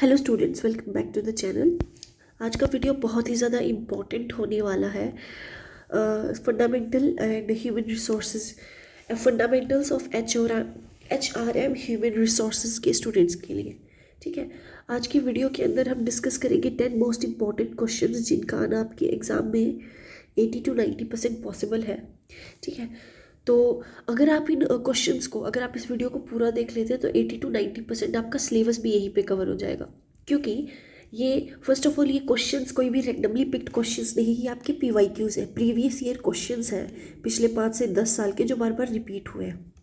Hello students, welcome back to the channel. आज का video बहुत ही ज़्यादा इम्पॉर्टेंट होने वाला है। Fundamental and human resources, fundamentals of HRM human resources के स्टूडेंट्स के लिए। ठीक है, आज की वीडियो के अंदर हम डिस्कस करेंगे 10 मोस्ट इम्पॉर्टेंट क्वेश्चंस जिनका आना आपके एग्ज़ाम में 80 to 90% पॉसिबल है। ठीक है, तो अगर आप इन क्वेश्चंस को, अगर आप इस वीडियो को पूरा देख लेते हैं तो 80 to 90% आपका सिलेबस भी यहीं पे कवर हो जाएगा। क्योंकि ये फर्स्ट ऑफ ऑल ये क्वेश्चंस कोई भी रैंडमली पिक्ड क्वेश्चंस नहीं, ये आपके PYQs है, प्रीवियस ईयर क्वेश्चंस हैं पिछले 5 से 10 साल के, जो बार बार रिपीट हुए हैं।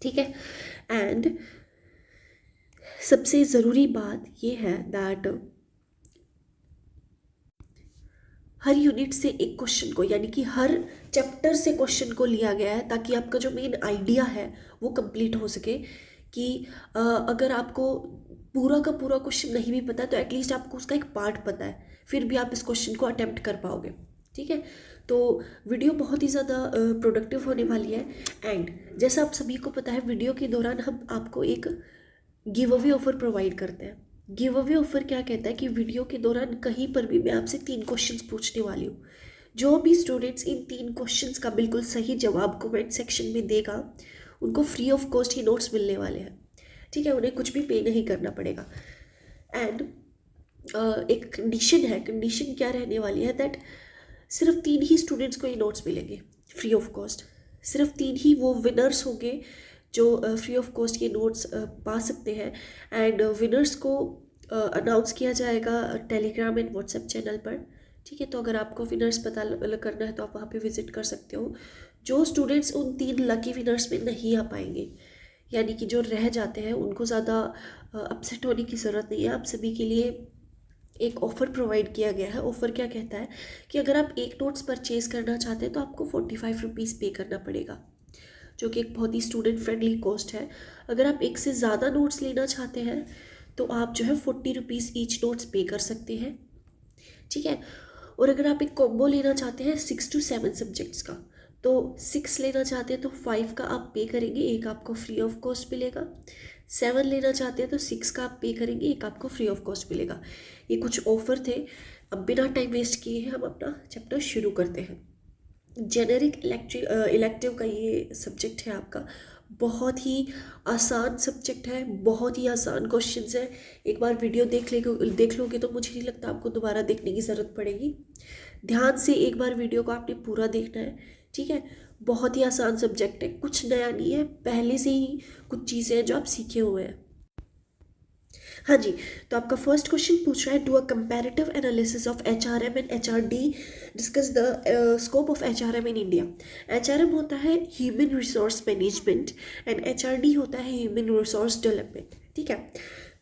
ठीक है, एंड सबसे ज़रूरी बात ये है दैट हर यूनिट से एक क्वेश्चन को, यानी कि हर चैप्टर से क्वेश्चन को लिया गया है ताकि आपका जो मेन आइडिया है वो कंप्लीट हो सके। कि अगर आपको पूरा का पूरा क्वेश्चन नहीं भी पता है तो एटलीस्ट आपको उसका एक पार्ट पता है, फिर भी आप इस क्वेश्चन को अटेम्प्ट कर पाओगे। ठीक है, तो वीडियो बहुत ही ज़्यादा प्रोडक्टिव होने वाली है। एंड जैसा आप सभी को पता है, वीडियो के दौरान हम आपको एक गिव अवे ऑफर प्रोवाइड करते हैं। गिव अवे ऑफर क्या कहता है कि वीडियो के दौरान कहीं पर भी मैं आपसे 3 क्वेश्चंस पूछने वाली हूँ। जो भी स्टूडेंट्स इन 3 क्वेश्चंस का बिल्कुल सही जवाब कमेंट सेक्शन में देगा उनको free of cost he notes मिलने वाले हैं। ठीक है, उन्हें कुछ भी पे नहीं करना पड़ेगा। एंड एक कंडीशन है, कंडीशन क्या रहने वाली है दैट सिर्फ 3 ही स्टूडेंट्स को ये नोट्स मिलेंगे फ्री ऑफ कॉस्ट। सिर्फ 3 ही वो विनर्स होंगे जो फ्री ऑफ कॉस्ट ये नोट्स पा सकते हैं। एंड विनर्स को अनाउंस किया जाएगा टेलीग्राम एंड व्हाट्सएप चैनल पर। ठीक है, तो अगर आपको विनर्स पता करना है तो आप वहाँ पे विजिट कर सकते हो। जो स्टूडेंट्स उन 3 लकी विनर्स में नहीं आ पाएंगे, यानी कि जो रह जाते हैं, उनको ज़्यादा अपसेट होने की ज़रूरत नहीं है। आप सभी के लिए एक ऑफ़र प्रोवाइड किया गया है। ऑफ़र क्या कहता है कि अगर आप एक नोट्स परचेज़ करना चाहते हैं तो आपको 45 रुपीज़ पे करना पड़ेगा, जो कि एक बहुत ही स्टूडेंट फ्रेंडली कॉस्ट है। अगर आप एक से ज़्यादा नोट्स लेना चाहते हैं तो आप जो है 40 रुपीज़ ईच नोट्स पे कर सकते हैं। ठीक है, और अगर आप एक कॉम्बो लेना चाहते हैं 6 to 7 सब्जेक्ट्स का, तो 6 लेना चाहते हैं तो 5 का आप पे करेंगे, एक आपको फ्री ऑफ कॉस्ट मिलेगा। 7 लेना चाहते हैं तो 6 का आप पे करेंगे, एक आपको फ्री ऑफ कॉस्ट मिलेगा। ये कुछ ऑफर थे। अब बिना टाइम वेस्ट किए हम अपना चैप्टर शुरू करते हैं। जेनेरिक इलेक्टिव का ये सब्जेक्ट है आपका। बहुत ही आसान सब्जेक्ट है, बहुत ही आसान क्वेश्चंस है। एक बार वीडियो देख लोगे तो मुझे नहीं लगता आपको दोबारा देखने की ज़रूरत पड़ेगी। ध्यान से एक बार वीडियो को आपने पूरा देखना है। ठीक है, बहुत ही आसान सब्जेक्ट है, कुछ नया नहीं है, पहले से ही कुछ चीज़ें हैं जो आप सीखे हुए हैं। हाँ जी, तो आपका फर्स्ट क्वेश्चन पूछ रहा है, do a comparative analysis of HRM and HRD, discuss the scope of HRM in India. HRM होता है human resource management and HRD होता है ह्यूमन रिसोर्स डेवलपमेंट। ठीक है,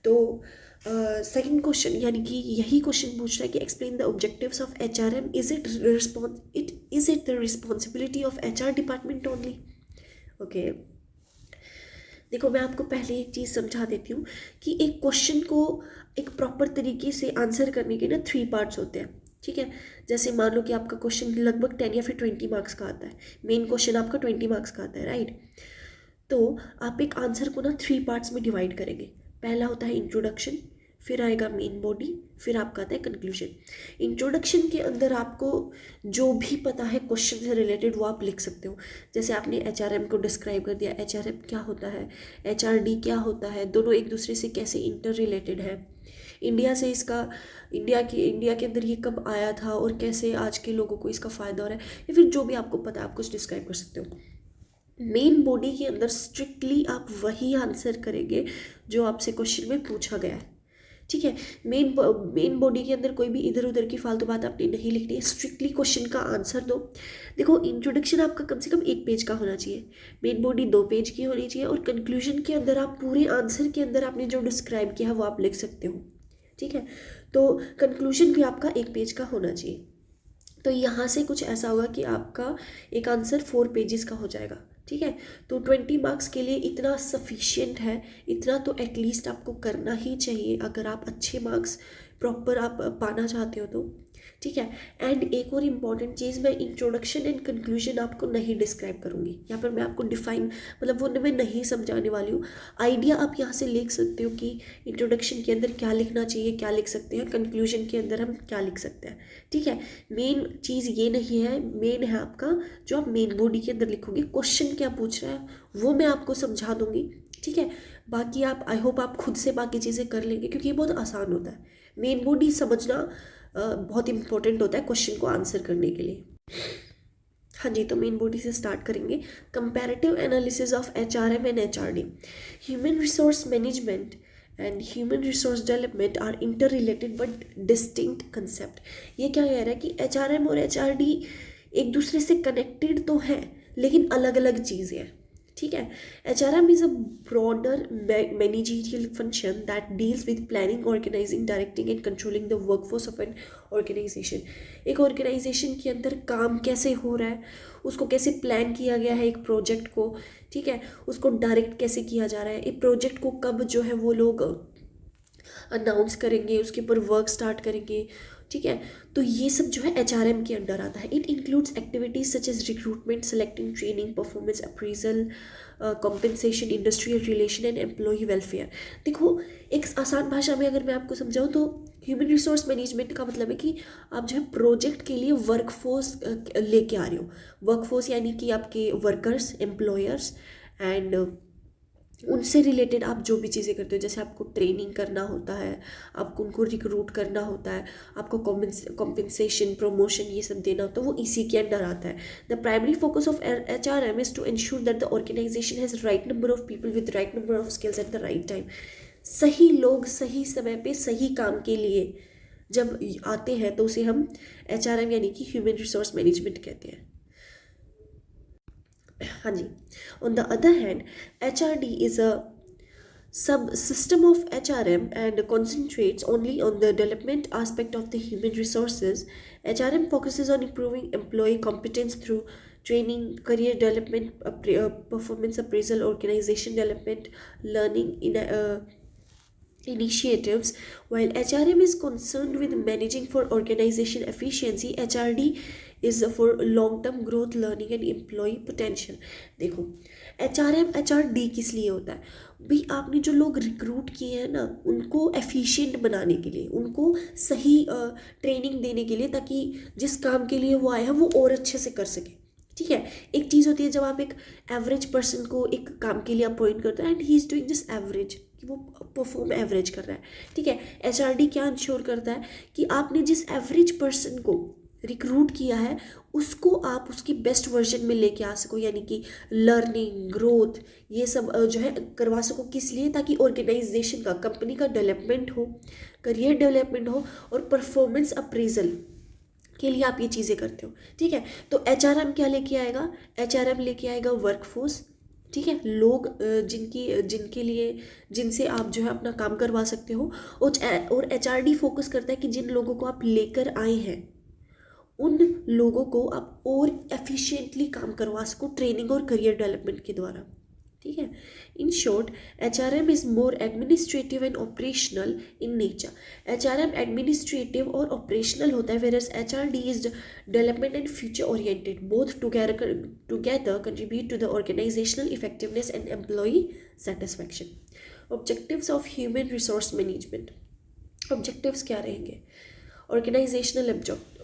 तो सेकंड क्वेश्चन, यानी कि यही क्वेश्चन पूछ रहा है कि explain the objectives of HRM, is it the responsibility of HR department only. Okay, देखो मैं आपको पहले एक चीज़ समझा देती हूँ कि एक क्वेश्चन को एक प्रॉपर तरीके से आंसर करने के ना 3 पार्ट्स होते हैं। ठीक है, जैसे मान लो कि आपका क्वेश्चन लगभग 10 या फिर 20 मार्क्स का आता है, मेन क्वेश्चन आपका 20 मार्क्स का आता है, राइट। तो आप एक आंसर को ना 3 पार्ट्स में डिवाइड करेंगे। पहला होता है इंट्रोडक्शन, फिर आएगा मेन बॉडी, फिर आपका आता है कंक्लूजन। इंट्रोडक्शन के अंदर आपको जो भी पता है क्वेश्चन से रिलेटेड वो आप लिख सकते हो। जैसे आपने HRM को डिस्क्राइब कर दिया, HRM क्या होता है, HRD क्या होता है, दोनों एक दूसरे से कैसे इंटर रिलेटेड है, इंडिया से इसका इंडिया के अंदर ये कब आया था और कैसे आज के लोगों को इसका फ़ायदा हो रहा है, या फिर जो भी आपको पता है आप कुछ डिस्क्राइब कर सकते हो। मेन बॉडी के अंदर स्ट्रिक्टली आप वही आंसर करेंगे जो आपसे क्वेश्चन में पूछा गया है। ठीक है, मेन बॉडी के अंदर कोई भी इधर उधर की फालतू बात आपने नहीं लिखनी है, स्ट्रिक्टली क्वेश्चन का आंसर दो। देखो इंट्रोडक्शन आपका कम से कम 1 पेज का होना चाहिए, मेन बॉडी 2 पेज की होनी चाहिए, और कंक्लूजन के अंदर आप पूरे आंसर के अंदर आपने जो डिस्क्राइब किया है वो आप लिख सकते हो। ठीक है, तो कंक्लूजन भी आपका 1 पेज का होना चाहिए। तो यहाँ से कुछ ऐसा होगा कि आपका एक आंसर 4 पेजेस का हो जाएगा। ठीक है, तो 20 मार्क्स के लिए इतना सफिशिएंट है, इतना तो एटलीस्ट आपको करना ही चाहिए अगर आप अच्छे मार्क्स प्रॉपर आप पाना चाहते हो तो। ठीक है। एंड एक और इम्पॉर्टेंट चीज़, मैं इंट्रोडक्शन एंड कंक्लूजन आपको नहीं डिस्क्राइब करूँगी यहाँ पर, मैं आपको डिफाइन मतलब वो मैं नहीं समझाने वाली हूँ। आइडिया आप यहाँ से लिख सकते हो कि इंट्रोडक्शन के अंदर क्या लिखना चाहिए, क्या लिख सकते हैं, कंक्लूजन के अंदर हम क्या लिख सकते हैं, ठीक है। मेन चीज़ ये नहीं है, मेन है आपका जो आप मेन बॉडी के अंदर लिखोगे, क्वेश्चन क्या पूछ रहा है वो मैं आपको समझा दूँगी, ठीक है। बाकी आप आई होप आप खुद से बाकी चीज़ें कर लेंगे क्योंकि ये बहुत आसान होता है। मेन बॉडी समझना बहुत इंपॉर्टेंट होता है क्वेश्चन को आंसर करने के लिए। हाँ जी, तो मेन बॉडी से स्टार्ट करेंगे। Comparative analysis of HRM and HRD। Human resource management and human resource development are interrelated but distinct concept. ये क्या कह रहा है कि HRM और HRD एक दूसरे से कनेक्टेड तो हैं लेकिन अलग अलग चीज़ें हैं, ठीक है। HRM is a broader managerial function that deals with planning, organizing, directing and controlling the workforce of an organization. एक ऑर्गेनाइजेशन के अंदर काम कैसे हो रहा है, उसको कैसे प्लान किया गया है एक प्रोजेक्ट को, ठीक है, उसको डायरेक्ट कैसे किया जा रहा है, एक प्रोजेक्ट को कब जो है वो लोग अनाउंस करेंगे, उसके ऊपर वर्क स्टार्ट करेंगे, ठीक है। तो ये सब जो है HRM के अंडर आता है। It includes activities such as recruitment, selecting, training, performance appraisal, compensation, industrial relation and employ welfare. देखो एक आसान भाषा में अगर मैं आपको समझाऊँ तो ह्यूमन रिसोर्स मैनेजमेंट का मतलब है कि आप जो है प्रोजेक्ट के लिए वर्कफोर्स लेके आ रहे हो। वर्कफोर्स यानी कि आपके वर्कर्स, एम्प्लॉयर्स एंड उनसे रिलेटेड आप जो भी चीज़ें करते हो, जैसे आपको ट्रेनिंग करना होता है, आपको उनको रिक्रूट करना होता है, आपको कॉम्पेंसेशन, प्रमोशन ये सब देना होता है, वो इसी के अंडर आता है। The primary focus of HRM is to ensure that the organization has right number of people with right number of skills at the right time. सही लोग सही समय पे सही काम के लिए जब आते हैं तो उसे हम HRM यानी कि ह्यूमन रिसोर्स मैनेजमेंट कहते हैं। हाँ जी। On the other hand HRD is a subsystem of HRM and concentrates only on the development aspect of the human resources. HRM focuses on improving employee competence through training, career development, performance appraisal, organization development, learning initiatives. While HRM is concerned with managing for organization efficiency, HRD is for long-term growth, learning and employee potential. देखो HRM HRD किस लिए होता है भाई, आपने जो लोग recruit किए हैं ना उनको एफिशिएंट बनाने के लिए, उनको सही ट्रेनिंग देने के लिए, ताकि जिस काम के लिए वो आए हैं वो और अच्छे से कर सके, ठीक है। एक चीज़ होती है जब आप एक एवरेज पर्सन को एक काम के लिए अपॉइंट करते हैं and he is doing this average, कि वो परफॉर्म एवरेज कर रहा है, ठीक है। HRD क्या इंश्योर करता है कि आपने जिस एवरेज पर्सन को रिक्रूट किया है उसको आप उसकी बेस्ट वर्जन में लेके आ सको, यानी कि लर्निंग, ग्रोथ ये सब जो है करवा सको। किस लिए? ताकि ऑर्गेनाइजेशन का, कंपनी का डेवलपमेंट हो, करियर डेवलपमेंट हो और परफॉर्मेंस अप्रेजल के लिए आप ये चीज़ें करते हो, ठीक है। तो HRM क्या लेके आएगा? HRM लेके आएगा वर्कफोर्स, ठीक है, लोग जिनके लिए, जिनसे आप जो है अपना काम करवा सकते हो। और HRD फोकस करता है कि जिन लोगों को आप लेकर आए हैं उन लोगों को आप और एफिशिएंटली काम करवा सको ट्रेनिंग और करियर डेवलपमेंट के द्वारा, ठीक है। In short HRM is more administrative and operational in nature. HRM administrative और ऑपरेशनल होता है, whereas HRD is development and future oriented, both together contribute to the organizational effectiveness and employee satisfaction. Objectives of human resource management. Objectives क्या रहेंगे? Organizational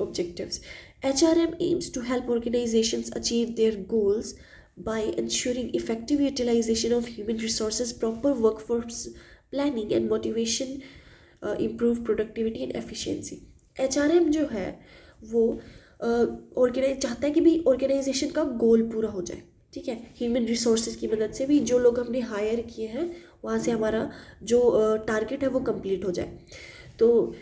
objectives. HRM aims to help organizations achieve their goals by ensuring effective utilization of human resources, proper workforce planning and motivation, improve productivity and efficiency. HRM जो है वो चाहता है कि भी organisation का गोल पूरा हो जाए, ठीक है। ह्यूमन रिसोर्सेज की मदद से भी जो लोग हमने हायर किए हैं वहाँ से हमारा जो टारगेट है वो कंप्लीट हो जाए। तो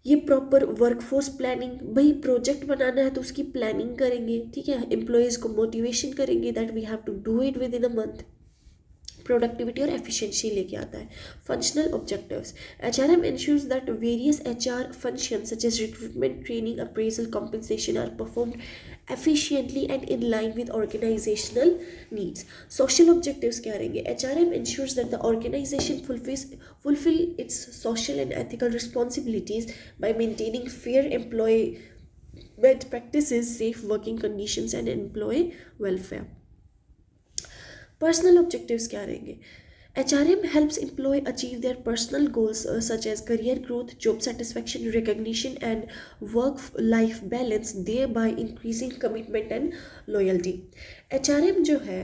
ये प्रॉपर वर्कफोर्स प्लानिंग, भाई प्रोजेक्ट बनाना है तो उसकी प्लानिंग करेंगे, ठीक है। एम्प्लॉयज़ को मोटिवेशन करेंगे that we have to do it within a month, productivity और एफिशिएंसी लेके आता है। Functional objectives, HRM ensures that various HR functions such as recruitment, training, appraisal, compensation are performed efficiently and in line with organizational needs. Social objectives क्या रहेंगे? HRM ensures that the organization fulfill its social and ethical responsibilities by maintaining fair employment practices, safe working conditions and employee welfare. Personal objectives क्या रहेंगे? HRM helps employee achieve their personal goals such as career growth, job satisfaction, recognition and work-life balance, thereby increasing commitment and loyalty. HRM जो है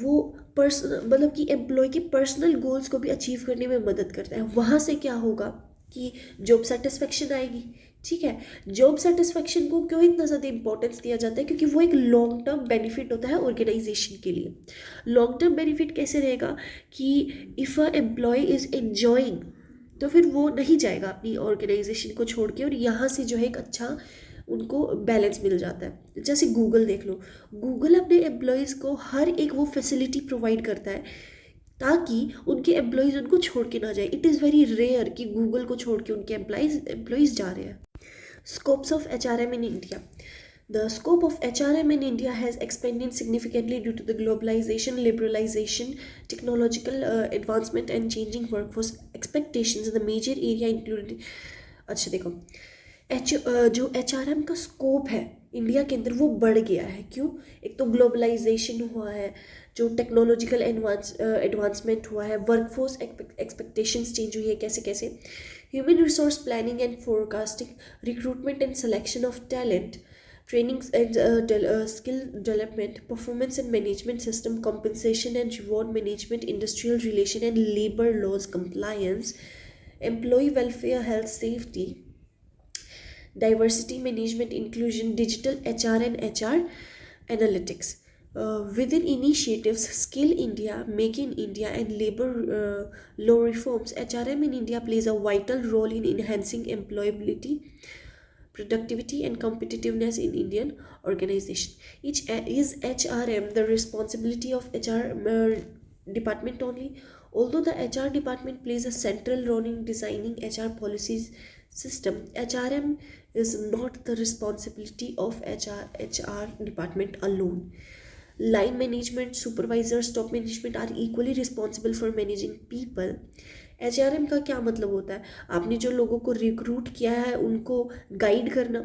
वो मतलब कि employ के personal goals को भी अचीव करने में मदद करता है। वहाँ से क्या होगा कि जॉब सेटिस्फेक्शन आएगी। ठीक है, जॉब सेटिस्फेक्शन को क्यों इतना ज़्यादा इंपॉर्टेंस दिया जाता है? क्योंकि वो एक लॉन्ग टर्म बेनिफिट होता है ऑर्गेनाइजेशन के लिए। लॉन्ग टर्म बेनिफिट कैसे रहेगा कि if a employ is enjoying, तो फिर वो नहीं जाएगा अपनी ऑर्गेनाइजेशन को छोड़ के, और यहाँ से जो है एक अच्छा उनको बैलेंस मिल जाता है। जैसे गूगल देख लो, गूगल अपने एम्प्लॉयज़ को हर एक वो फैसिलिटी प्रोवाइड करता है ताकि उनके एम्प्लॉयज़ उनको छोड़ के ना जाए। इट इज़ वेरी रेयर कि गूगल को छोड़ के उनके एम्प्लॉयज़ जा रहे हैं। Scopes of HRM in India. The scope of HRM in India has expanded significantly due to the globalization, liberalization, technological advancement and changing workforce expectations. The major area included, अच्छा देखो, जो HRM का scope है India के अंदर वो बढ़ गया है। क्यों? एक तो ग्लोबलाइजेशन हुआ है, जो टेक्नोलॉजिकल एडवांसमेंट हुआ है, वर्कफोर्स एक्सपेक्टेशंस चेंज हुई है। कैसे कैसे? Human resource planning and forecasting, recruitment and selection of talent, training and skill development, performance and management system, compensation and reward management, industrial relation and labor laws compliance, employee welfare, health safety, diversity management, inclusion, digital HR and HR analytics. Within initiatives Skill India, Make in India and labor law reforms, HRM in India plays a vital role in enhancing employability, productivity and competitiveness in Indian organization. Is HRM the responsibility of HR department only? Although the HR department plays a central role in designing HR policies system, HRM is not the responsibility of HR department alone. Line management, supervisors, top management are equally responsible for managing people. HRM का क्या मतलब होता है? आपने जो लोगों को recruit किया है उनको गाइड करना,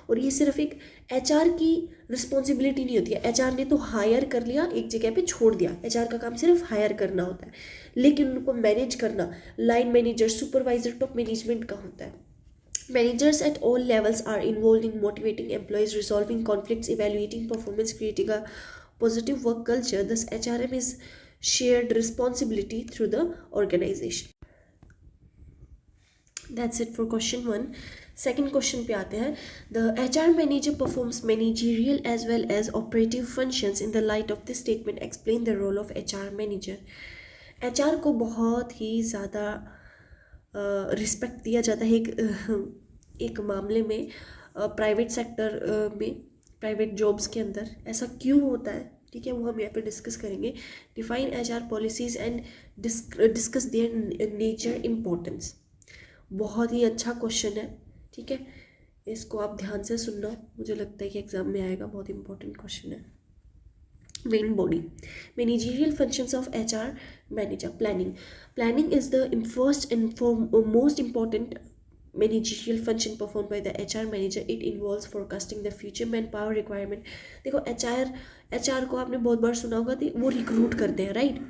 और ये सिर्फ एक HR की रिस्पॉन्सिबिलिटी नहीं होती है। HR ने तो हायर कर लिया, एक जगह पे छोड़ दिया। HR का काम सिर्फ हायर करना होता है, लेकिन उनको मैनेज करना line manager, supervisor, top management का होता है। Managers at all levels are involved in motivating employees, resolving conflicts, evaluating performance, creating a positive work culture. Thus, HRM is shared responsibility through the organization. That's it for question 1. Second question पे आते हैं. The HR manager performs managerial as well as operative functions. In the light of this statement, explain the role of HR manager. HR को बहुत ही ज़्यादा respect दिया जाता है एक मामले में, प्राइवेट सेक्टर में, प्राइवेट जॉब्स के अंदर। ऐसा क्यों होता है? ठीक है, वो हम यहाँ पे डिस्कस करेंगे। Define HR policies and discuss their nature importance. बहुत ही अच्छा क्वेश्चन है, ठीक है, इसको आप ध्यान से सुनना, मुझे लगता है कि एग्जाम में आएगा, बहुत इंपॉर्टेंट क्वेश्चन है। Main body, managerial functions of HR manager. Planning is the first and most important managerial function performed by the HR manager. It involves forecasting the future manpower requirement. देखो HR को आपने बहुत बार सुना होगा, वो recruit करते हैं, राइट?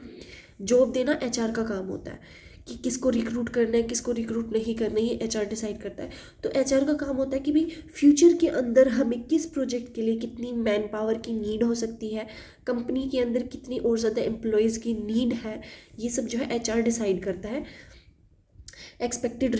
जॉब देना HR का काम होता है कि किसको रिक्रूट करना है, किसको रिक्रूट नहीं करना है, ये HR डिसाइड करता है। तो HR का काम होता है कि भाई फ्यूचर के अंदर हमें किस प्रोजेक्ट के लिए कितनी मैन पावर की नीड हो सकती है, कंपनी के अंदर कितनी और ज़्यादा एम्प्लॉयज़ की नीड है, ये सब जो है HR डिसाइड करता है। एक्सपेक्टेड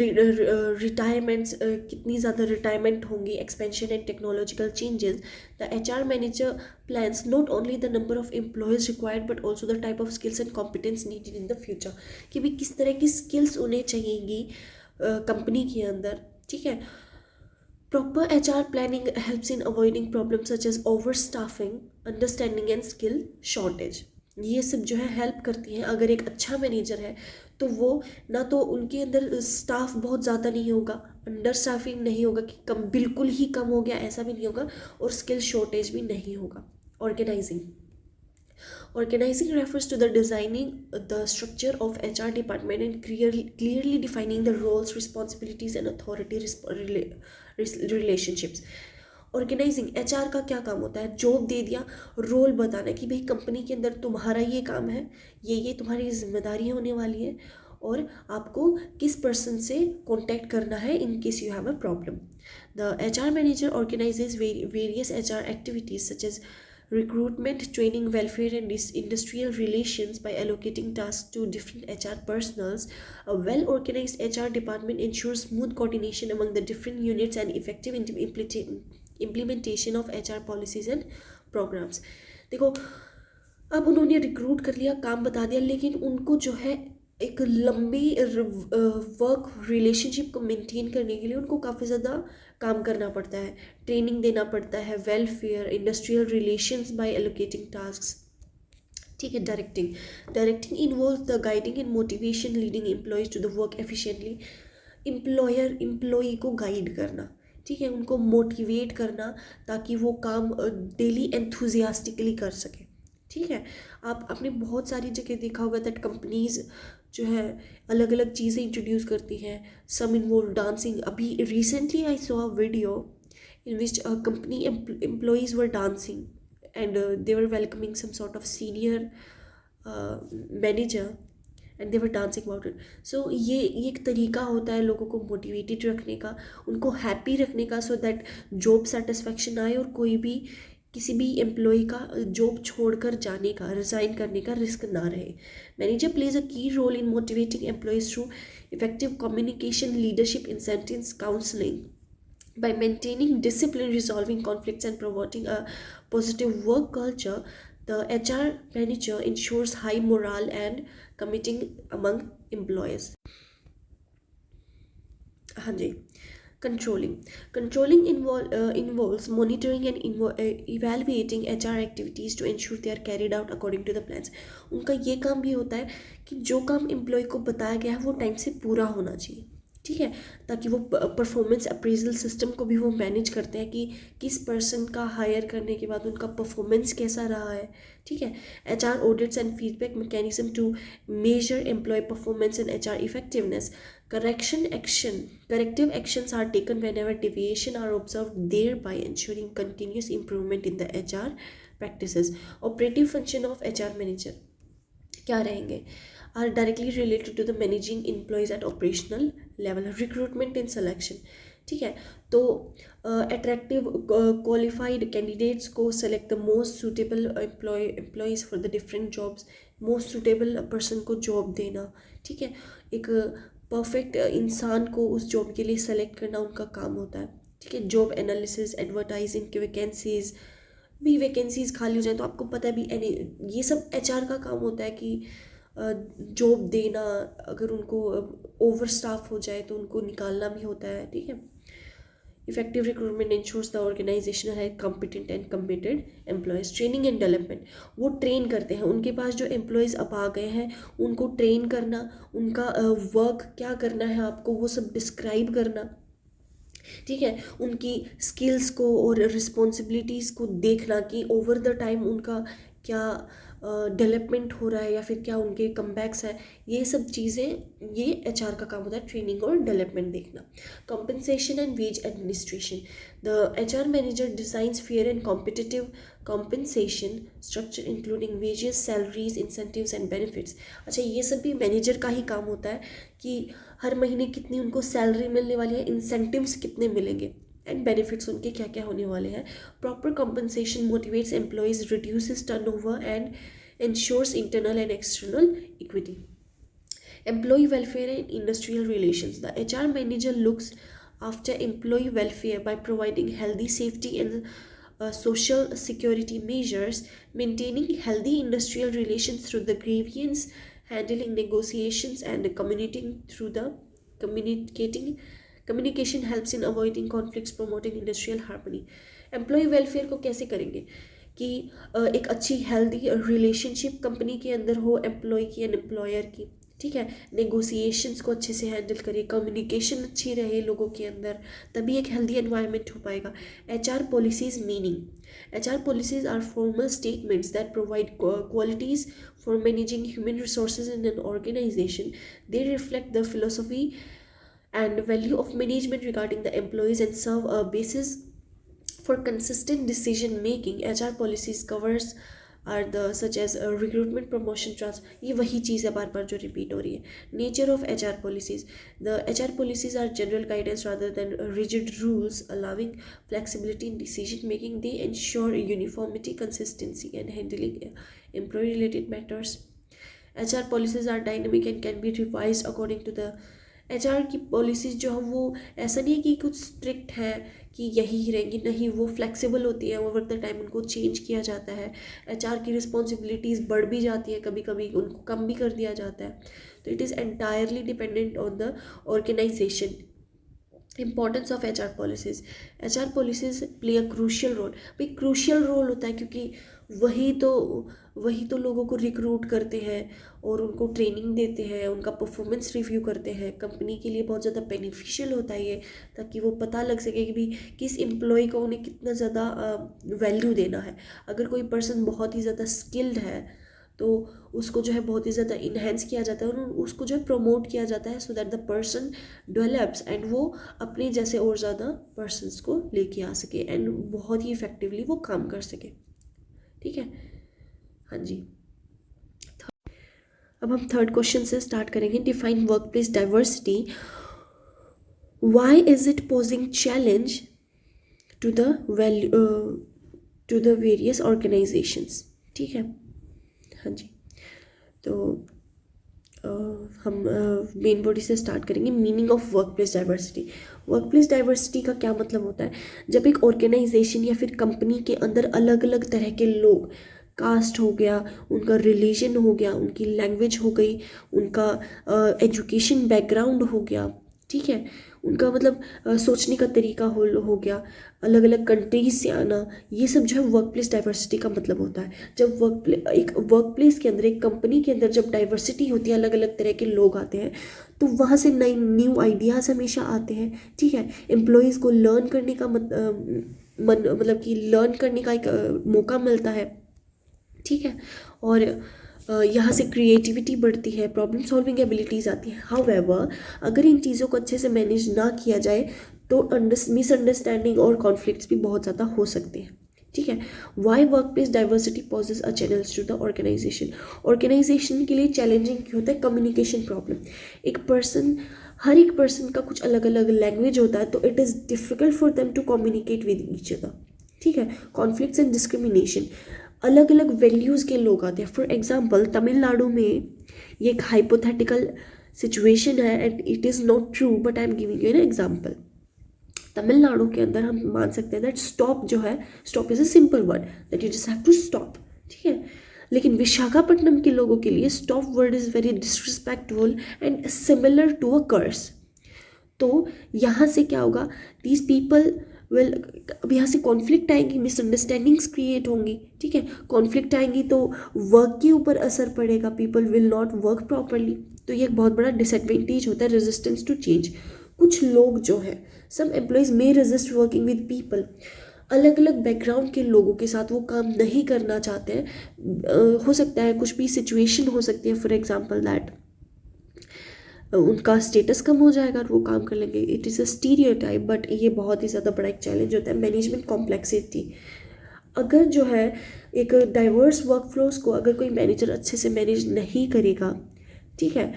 रिटायरमेंट्स, कितनी ज़्यादा रिटायरमेंट होंगी, expansion and technological changes. The HR manager plans not only the number of employees required but also the type of skills and competence needed in the future, कि भी किस तरह की स्किल्स उन्हें चाहिएगी company के अंदर, ठीक है। Proper HR planning helps in avoiding problems such as overstaffing, understanding and skill shortage. ये सब जो है हेल्प करती हैं। अगर एक अच्छा मैनेजर है तो वो ना तो उनके अंदर स्टाफ बहुत ज़्यादा नहीं होगा, अंडर स्टाफिंग नहीं होगा कि कम, बिल्कुल ही कम हो गया ऐसा भी नहीं होगा, और स्किल शॉर्टेज भी नहीं होगा। Organizing refers to the designing the structure of HR department and clearly defining the roles, responsibilities and authority relationships. Organizing HR का क्या काम होता है? जॉब दे दिया, रोल बताना कि भाई कंपनी के अंदर तुम्हारा ये काम है, ये तुम्हारी जिम्मेदारी होने वाली है, और आपको किस पर्सन से कांटेक्ट करना है in case you have a problem. The HR manager organizes various HR activities such as recruitment, training, welfare, and industrial relations by allocating tasks to different HR personals. A well-organized HR department ensures smooth coordination among the different units and effective implementation of HR policies and programs. देखो, अब उन्होंने recruit कर लिया, काम बता दिया, लेकिन उनको जो है एक लंबी वर्क रिलेशनशिप को मेंटेन करने के लिए उनको काफ़ी ज़्यादा काम करना पड़ता है, ट्रेनिंग देना पड़ता है, welfare, industrial relations by allocating tasks. ठीक है. Directing involve the guiding and motivation leading employees to the work efficiently. Employer employee को गाइड करना, ठीक है, उनको मोटिवेट करना ताकि वो काम डेली एंथुजियास्टिकली कर सके. ठीक है. आपने बहुत सारी जगह देखा होगा दैट कंपनीज जो है अलग अलग चीज़ें इंट्रोड्यूस करती हैं. सम इन्वॉल्व डांसिंग. अभी recently I saw a video in which company employees were dancing and they were welcoming some sort of senior manager and they were dancing about it. So ये एक तरीका होता है लोगों को मोटिवेटेड रखने का, उनको हैप्पी रखने का, सो दैट जॉब सेटिस्फैक्शन आए और कोई भी किसी भी एम्प्लॉय का जॉब छोड़कर जाने का, रिज़ाइन करने का रिस्क ना रहे. Manager plays a key role in motivating employees through effective communication, leadership, incentives, counselling. By maintaining discipline, resolving conflicts, and promoting a positive work culture, the HR manager ensures high morale and committing among employees. हाँ जी. Controlling involves monitoring and evaluating HR activities to ensure they are carried out according to the plans. उनका ये काम भी होता है कि जो काम एम्प्लॉय को बताया गया है वो टाइम से पूरा होना चाहिए. ठीक है. ताकि वो परफॉर्मेंस अप्रेजल सिस्टम को भी वो मैनेज करते हैं कि किस पर्सन का हायर करने के बाद उनका परफॉर्मेंस कैसा रहा है. ठीक है. HR audits and feedback mechanism to measure employ performance and HR effectiveness. Corrective actions are taken whenever deviation are observed, thereby ensuring continuous improvement in the HR practices. Operative function of HR manager क्या रहेंगे? Are directly related to the managing employees at operational level. Recruitment and selection. ठीक है. तो attractive qualified candidates को select the most suitable employees for the different jobs. most suitable person को job देना. ठीक है. एक परफेक्ट इंसान को उस जॉब के लिए सेलेक्ट करना उनका काम होता है. ठीक है. जॉब एनालिसिस, एडवर्टाइजिंग के वैकेंसीज भी, वैकेंसीज खाली हो जाए तो आपको पता है भी, ये सब HR का काम होता है कि जॉब देना, अगर उनको ओवर स्टाफ हो जाए तो उनको निकालना भी होता है. ठीक है. Effective recruitment ensures the organisation has competent and committed employees. Training and development, वो ट्रेन करते हैं. उनके पास जो एम्प्लॉयज़ अब आ गए हैं उनको ट्रेन करना, उनका वर्क क्या करना है आपको वो सब डिस्क्राइब करना. ठीक है. उनकी स्किल्स को और रिस्पॉन्सिबिलिटीज़ को देखना कि ओवर द टाइम उनका क्या डेवलपमेंट हो रहा है या फिर क्या उनके कमबैक्स हैं. ये सब चीज़ें ये HR का काम होता है, ट्रेनिंग और डेवलपमेंट देखना. Compensation and wage administration. The HR manager designs fair and competitive compensation structure including wages, salaries, incentives and benefits. अच्छा, ये सब भी मैनेजर का ही काम होता है कि हर महीने कितनी उनको सैलरी मिलने वाली है, इंसेंटिव्स कितने मिलेंगे एंड बेनिफिट्स उनके क्या क्या होने वाले हैं. Proper compensation motivates employees, reduces turnover and ensures internal and external equity. Employee welfare and industrial relations. The HR manager looks after employee welfare by providing healthy safety and social security measures, maintaining healthy industrial relations through the grievance handling, negotiations, and communication helps in avoiding conflicts, promoting industrial harmony. Employee welfare को कैसे करेंगे कि एक अच्छी healthy relationship company के अंदर हो employ की एंड एम्प्लॉयर की, ठीक है। नेगोशिएशंस को अच्छे से हैंडल करें, कम्युनिकेशन अच्छी रहे लोगों के अंदर, तभी एक हेल्दी एनवायरनमेंट हो पाएगा। HR policies meaning. HR policies are formal statements that provide qualities for managing human resources in an organization. They reflect the philosophy and value of management regarding the employees and serve a basis for consistent decision making. HR policies covers are the such as recruitment, promotion, transfer, ये वही चीज़ है बार बार जो repeat हो रही है। Nature of HR policies, the HR policies are general guidance rather than rigid rules allowing flexibility in decision making. They ensure uniformity, consistency and handling employee related matters. HR policies are dynamic and can be revised according to the HR की policies जो हैं वो ऐसा नहीं है कि कुछ strict है कि यही ही रहेंगी, नहीं, वो फ्लेक्सिबल होती है, ओवर द टाइम उनको चेंज किया जाता है। HR की रिस्पॉन्सिबिलिटीज़ बढ़ भी जाती है, कभी कभी उनको कम भी कर दिया जाता है। तो it is entirely dependent on the organization. Importance of HR policies. HR policies play a crucial role. भाई क्रूशियल रोल होता है क्योंकि वही तो लोगों को रिक्रूट करते हैं और उनको ट्रेनिंग देते हैं, उनका परफॉर्मेंस रिव्यू करते हैं। कंपनी के लिए बहुत ज़्यादा बेनिफिशियल होता है ये, ताकि वो पता लग सके कि भी किस एम्प्लॉय को उन्हें कितना ज़्यादा वैल्यू देना है। अगर कोई पर्सन बहुत ही ज़्यादा स्किल्ड है तो उसको जो है बहुत ही ज़्यादा इन्हेंस किया जाता है और उसको जो है प्रमोट किया जाता है, so that the person develops and वो अपने जैसे और ज़्यादा पर्सनस को लेके आ सके एंड बहुत ही इफेक्टिवली वो काम कर सके, ठीक है। हाँ जी, अब हम थर्ड क्वेश्चन से स्टार्ट करेंगे। Define workplace diversity, why is it posing challenge to the value to the various organizations, ठीक है। हाँ जी, तो हम मेन बॉडी से स्टार्ट करेंगे। Meaning of workplace diversity. Workplace diversity का क्या मतलब होता है? जब एक ऑर्गेनाइजेशन या फिर कंपनी के अंदर अलग अलग तरह के लोग, कास्ट हो गया, उनका रिलीजन हो गया, उनकी लैंग्वेज हो गई, उनका एजुकेशन बैकग्राउंड हो गया, ठीक है, उनका मतलब सोचने का तरीका हो गया, अलग अलग कंट्रीज से आना, ये सब जो है वर्क प्लेस डाइवर्सिटी का मतलब होता है। जब एक वर्क प्लेस के अंदर, एक कंपनी के अंदर जब डाइवर्सिटी होती है, अलग अलग तरह के लोग आते हैं, तो वहाँ से नई न्यू आइडियाज़ हमेशा आते हैं, ठीक है। एम्प्लॉयज़ को लर्न करने का मतलब कि लर्न करने का एक मौका मिलता है, ठीक है, और यहाँ से क्रिएटिविटी बढ़ती है, प्रॉब्लम सॉल्विंग एबिलिटीज़ आती है। हाउएवर, अगर इन चीज़ों को अच्छे से मैनेज ना किया जाए तो मिसअंडरस्टैंडिंग और कॉन्फ्लिक्ट्स भी बहुत ज़्यादा हो सकते हैं, ठीक है। Why workplace diversity poses a challenge to the organization. Organization के लिए चैलेंजिंग क्यों होता है? Communication problem. हर एक पर्सन का कुछ अलग अलग लैंग्वेज होता है, तो it is difficult for them to communicate with each other, ठीक है। कॉन्फ्लिक्ट्स एंड डिस्क्रिमिनेशन, अलग अलग वैल्यूज़ के लोग आते हैं। फॉर एग्जांपल, तमिलनाडु में ये एक हाइपोथेटिकल सिचुएशन है and it is not true, but I am giving you an example. Tamil Nadu के अंदर हम मान सकते हैं दैट स्टॉप जो है, stop is a simple word that you just have to stop, ठीक है। लेकिन विशाखापट्टनम के लोगों के लिए stop word is very disrespectful and similar to a curse. तो यहाँ से क्या होगा? दीज पीपल वेल, अब यहाँ से कॉन्फ्लिक्ट आएंगी, मिसअंडरस्टैंडिंग्स क्रिएट होंगी, ठीक है। कॉन्फ्लिक्ट आएंगी तो वर्क के ऊपर असर पड़ेगा, people will not work properly. तो ये एक बहुत बड़ा डिसएडवांटेज होता है रेजिस्टेंस टू चेंज। कुछ लोग जो है, some employees may resist working with people, अलग अलग बैकग्राउंड के लोगों के साथ वो काम नहीं करना चाहते हैं। हो सकता है कुछ भी सिचुएशन हो सकती है, फॉर एग्जाम्पल दैट उनका स्टेटस कम हो जाएगा और वो काम कर लेंगे। It is a stereotype, but ये बहुत ही ज़्यादा बड़ा एक चैलेंज होता है। मैनेजमेंट कॉम्प्लेक्सिटी, अगर जो है एक डाइवर्स वर्क फ्लोस को अगर कोई मैनेजर अच्छे से मैनेज नहीं करेगा, ठीक है,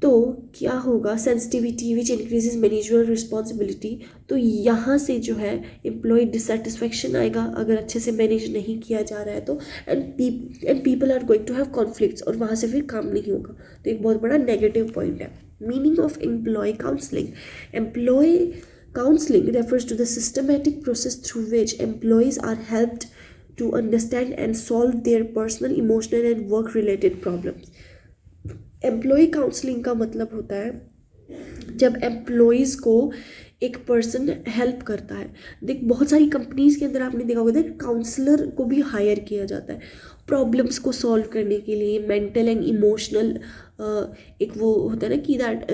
तो क्या होगा? सेंसिटिविटी विच इंक्रीजेज मैनेजरल रिस्पॉन्सिबिलिटी। तो यहाँ से जो है एम्प्लॉय डिससेटिस्फेक्शन आएगा अगर अच्छे से मैनेज नहीं किया जा रहा है तो, and people are going to have conflicts और वहाँ से फिर काम नहीं होगा। तो एक बहुत बड़ा नेगेटिव पॉइंट है। Meaning of employ counselling. Employ counselling refers to the systematic process through which employees are helped to understand and solve their personal, emotional and work related problems. Employ counselling का मतलब होता है जब employees को एक person help करता है। देख बहुत सारी कंपनीज़ के अंदर आपने देखा होगा काउंसलर को भी हायर किया जाता है प्रॉब्लम्स को सॉल्व करने के लिए, मेंटल एंड इमोशनल एक वो होता है ना कि दैट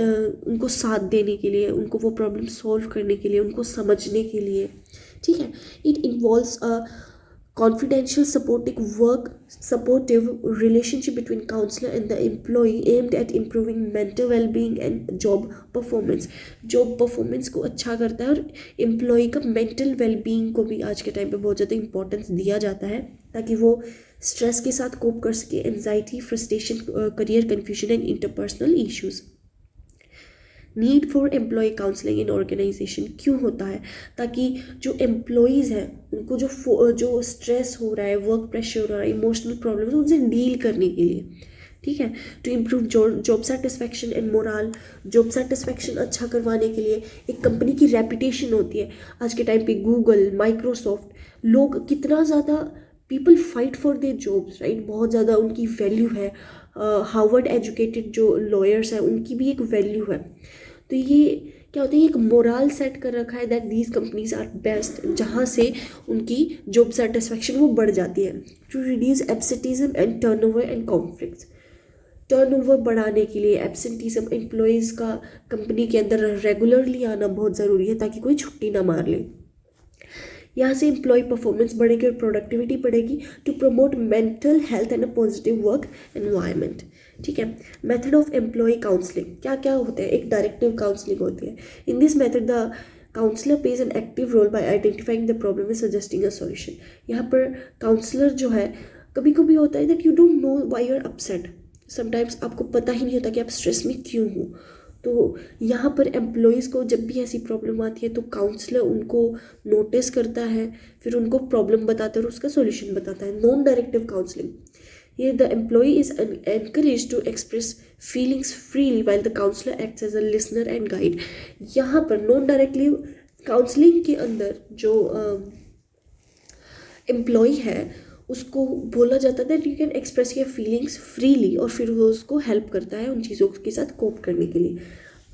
उनको साथ देने के लिए, उनको वो प्रॉब्लम सॉल्व करने के लिए, उनको समझने के लिए, ठीक है। It involves a confidential supportive relationship between counselor and the employee aimed at improving mental well-being and job performance को अच्छा करता है और एम्प्लॉय का मेंटल वेलबींग को भी आज के टाइम पे बहुत ज़्यादा इंपॉर्टेंस दिया जाता है ताकि वो स्ट्रेस के साथ कोप कर सके, anxiety, frustration, career confusion and interpersonal issues. Need for employ counselling in organization क्यों होता है? ताकि जो एम्प्लॉयज़ हैं उनको जो स्ट्रेस हो रहा है, वर्क प्रेशर हो रहा है, इमोशनल प्रॉब्लम उनसे डील करने के लिए, ठीक है। To improve job satisfaction and morale, job satisfaction अच्छा करवाने के लिए एक कंपनी की रेपुटेशन होती है। आज के टाइम पे गूगल, माइक्रोसॉफ्ट, लोग कितना ज़्यादा people fight for their jobs, right, बहुत ज़्यादा उनकी वैल्यू है। हार्वर्ड एजुकेटेड जो लॉयर्स हैं उनकी भी एक वैल्यू है। तो ये क्या होता है, एक मोरल सेट कर रखा है that these companies are best, जहाँ से उनकी जॉब सेटिस्फैक्शन वो बढ़ जाती है। To reduce absenteeism and turnover and conflicts, turnover बढ़ाने के लिए एब्सेंटिज्म, एम्प्लॉयज़ का कंपनी के अंदर रेगुलरली आना बहुत ज़रूरी है ताकि कोई छुट्टी ना मार ले। यहाँ से एम्प्लॉय परफॉर्मेंस बढ़ेगी और प्रोडक्टिविटी बढ़ेगी। To promote mental health and a positive work environment, ठीक है। मेथड ऑफ एम्प्लॉय काउंसलिंग क्या क्या होते हैं? एक डायरेक्टिव काउंसलिंग होती है। In this method the counsellor plays an active role by identifying the problem and suggesting a solution. यहाँ पर काउंसलर जो है, कभी कभी होता है that you don't know why you are upset, sometimes आपको पता ही नहीं होता कि आप स्ट्रेस में क्यों हो। तो यहाँ पर एम्प्लॉयज़ को जब भी ऐसी प्रॉब्लम आती है तो काउंसलर उनको नोटिस करता है, फिर उनको प्रॉब्लम बताता है और उसका सॉल्यूशन बताता है। Non directive counselling, here the employee is encouraged to express feelings freely while the counselor acts as a listener and guide। यहाँ पर नॉन डायरेक्टली काउंसलिंग के अंदर जो एम्प्लॉय है उसको बोला जाता है that you can express your feelings freely, और फिर वो उसको हेल्प करता है उन चीज़ों के साथ कोप करने के लिए।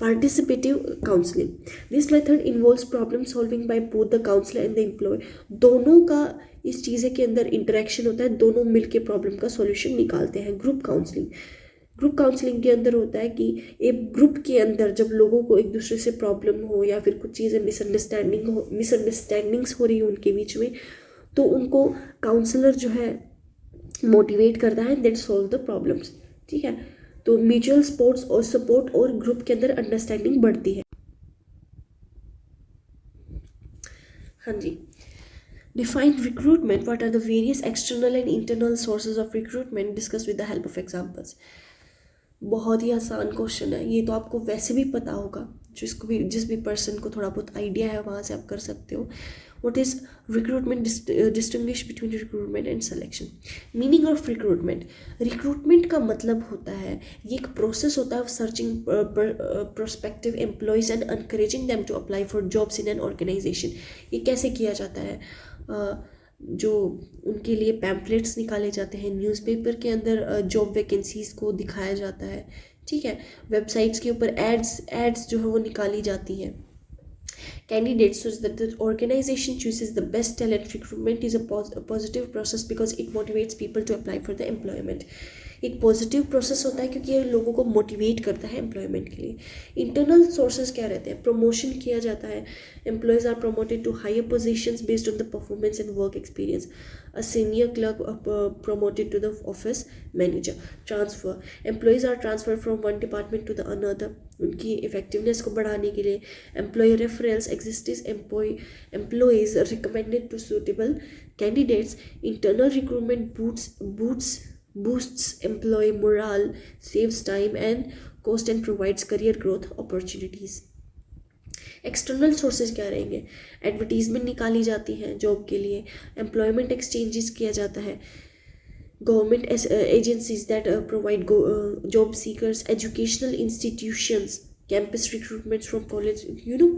Participative counselling, this method involves problem solving by both the counsellor and the employ. दोनों का इस चीज़ के अंदर इंटरेक्शन होता है, दोनों मिलके प्रॉब्लम का सॉल्यूशन निकालते हैं। ग्रुप काउंसलिंग, ग्रुप काउंसलिंग के अंदर होता है कि एक ग्रुप के अंदर जब लोगों को एक दूसरे से प्रॉब्लम हो या फिर कुछ चीज़ें मिसअंडरस्टैंडिंग्स हो रही हो उनके बीच में, तो उनको काउंसलर जो है मोटिवेट करता है दैट सॉल्व द प्रॉब्लम्स, ठीक है। तो म्यूचुअल सपोर्ट और ग्रुप के अंदर अंडरस्टैंडिंग बढ़ती है। हाँ जी। Define recruitment, what are the various external and internal sources of recruitment, discuss with the help of examples. बहुत ही आसान क्वेश्चन है ये, तो आपको वैसे भी पता होगा, जिस भी पर्सन को थोड़ा बहुत आइडिया है वहाँ से आप कर सकते हो। What is recruitment? Distinguish between recruitment and selection. Meaning of recruitment. Recruitment का मतलब होता है, ये एक प्रोसेस होता है of searching prospective employees and encouraging them to apply for jobs in an organization. ये कैसे किया जाता है? जो उनके लिए पैम्पलेट्स निकाले जाते हैं, न्यूज़पेपर के अंदर जॉब वैकेंसीज़ को दिखाया जाता है, ठीक है। वेबसाइट्स के ऊपर एड्स जो है वो निकाली जाती हैं candidates so that the organization chooses the best talent। recruitment is a positive process because it motivates people to apply for the employment। एक पॉजिटिव प्रोसेस होता है क्योंकि ये लोगों को मोटिवेट करता है एम्प्लॉयमेंट के लिए। इंटरनल सोर्सेज क्या रहते हैं? प्रमोशन किया जाता है, employees are promoted to higher positions based on the performance and work experience. A senior clerk promoted to the office manager. Transfer, employees are transfer from one department to the another, उनकी effectiveness को बढ़ाने के लिए। Employ reference, existing employees recommended to suitable candidates. Internal recruitment boosts employee morale, saves time and cost and provides career growth opportunities। External sources क्या रहेंगे? Advertisement निकाली जाती हैं जॉब के लिए, एम्प्लॉयमेंट एक्सचेंजेस किया जाता है, government agencies that provide job seekers, educational institutions, campus recruitment from college,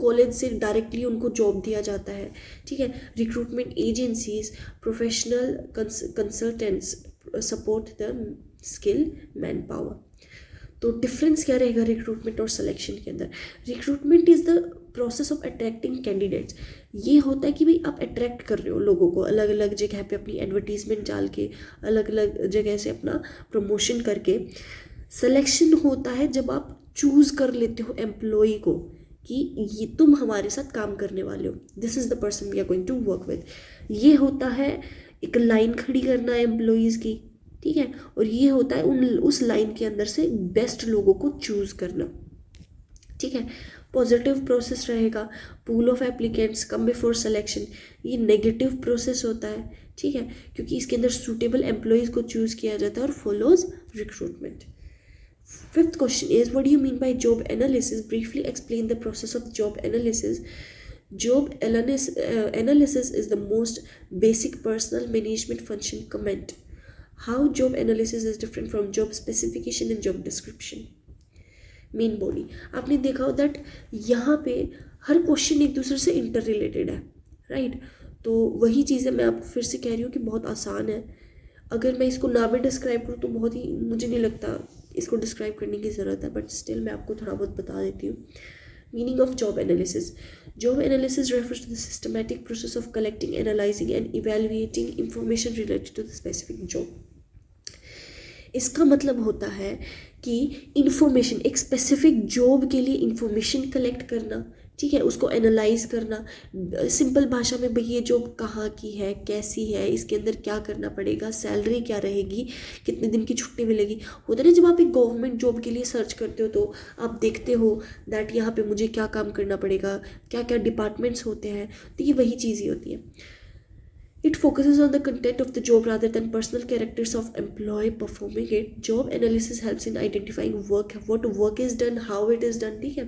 college से डायरेक्टली उनको जॉब दिया जाता है, ठीक है। Recruitment agencies, professional consultants support the skill man power. तो डिफरेंस क्या रहेगा रिक्रूटमेंट और सिलेक्शन के अंदर? Recruitment is the process of attracting candidates, ये होता है कि भाई आप अट्रैक्ट कर रहे हो लोगों को अलग अलग जगह पे अपनी एडवर्टीजमेंट डाल के, अलग अलग जगह से अपना प्रमोशन करके। सिलेक्शन होता है जब आप चूज़ कर लेते हो एम्प्लॉय को कि ये तुम हमारे साथ काम करने वाले हो, this is the person we are going to work with. ये होता है एक लाइन खड़ी करना एम्प्लॉयज़ की, ठीक है, और ये होता है उस लाइन के अंदर से बेस्ट लोगों को चूज़ करना, ठीक है। पॉजिटिव प्रोसेस रहेगा, pool of applicants come before selection, ये नेगेटिव प्रोसेस होता है, ठीक है, क्योंकि इसके अंदर सूटेबल एम्प्लॉयज़ को चूज़ किया जाता है और follows recruitment. Fifth question is, what do you mean by job analysis? Briefly explain the process of job analysis. Analysis is the most basic personal management function. Comment. How job analysis is different from job specification and job description. Main body, आपने देखा हो that यहाँ पे हर question एक दूसरे से inter related है, right. तो वही चीज़ें मैं आपको फिर से कह रही हूँ कि बहुत आसान है। अगर मैं इसको ना भी डिस्क्राइब करूँ तो बहुत ही, मुझे नहीं लगता इसको डिस्क्राइब करने की ज़रूरत है, बट स्टिल मैं आपको थोड़ा बहुत बता देती हूँ। Meaning of job analysis. Job analysis refers to the systematic process of collecting, analyzing and evaluating information related to the specific job. इसका मतलब होता है कि इंफॉर्मेशन, एक स्पेसिफिक जॉब के लिए इंफॉर्मेशन कलेक्ट करना, ठीक है, उसको एनालाइज करना, सिंपल भाषा में भाई ये जॉब कहाँ की है, कैसी है, इसके अंदर क्या करना पड़ेगा, सैलरी क्या रहेगी, कितने दिन की छुट्टी मिलेगी। होता है ना, जब आप एक गवर्नमेंट जॉब के लिए सर्च करते हो तो आप देखते हो दैट यहाँ पे मुझे क्या काम करना पड़ेगा, क्या क्या डिपार्टमेंट्स होते हैं, तो ये वही चीज़ ही होती है। It focuses on the content of the job rather than personal characters of employee performing it. Job analysis helps in identifying what work is done, how it is done, ठीक है,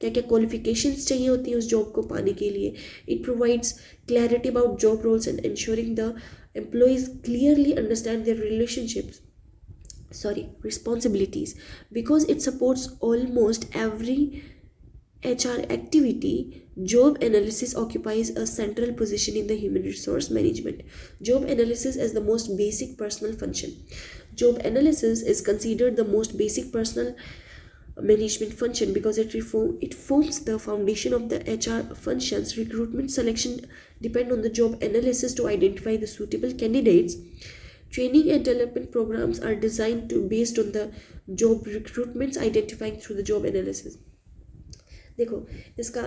क्या क्या qualifications चाहिए होती हैं उस job को पाने के लिए. It provides clarity about job roles and ensuring the employees clearly understand their responsibilities. Because it supports almost every HR activity, job analysis occupies a central position in the human resource management. Job analysis is the most basic personal function. Job analysis is considered the most basic personal management function because it forms the foundation of the HR functions. Recruitment selection depend on the job analysis to identify the suitable candidates. Training and development programs are designed based on the job recruitments identifying through the job analysis. देखो, इसका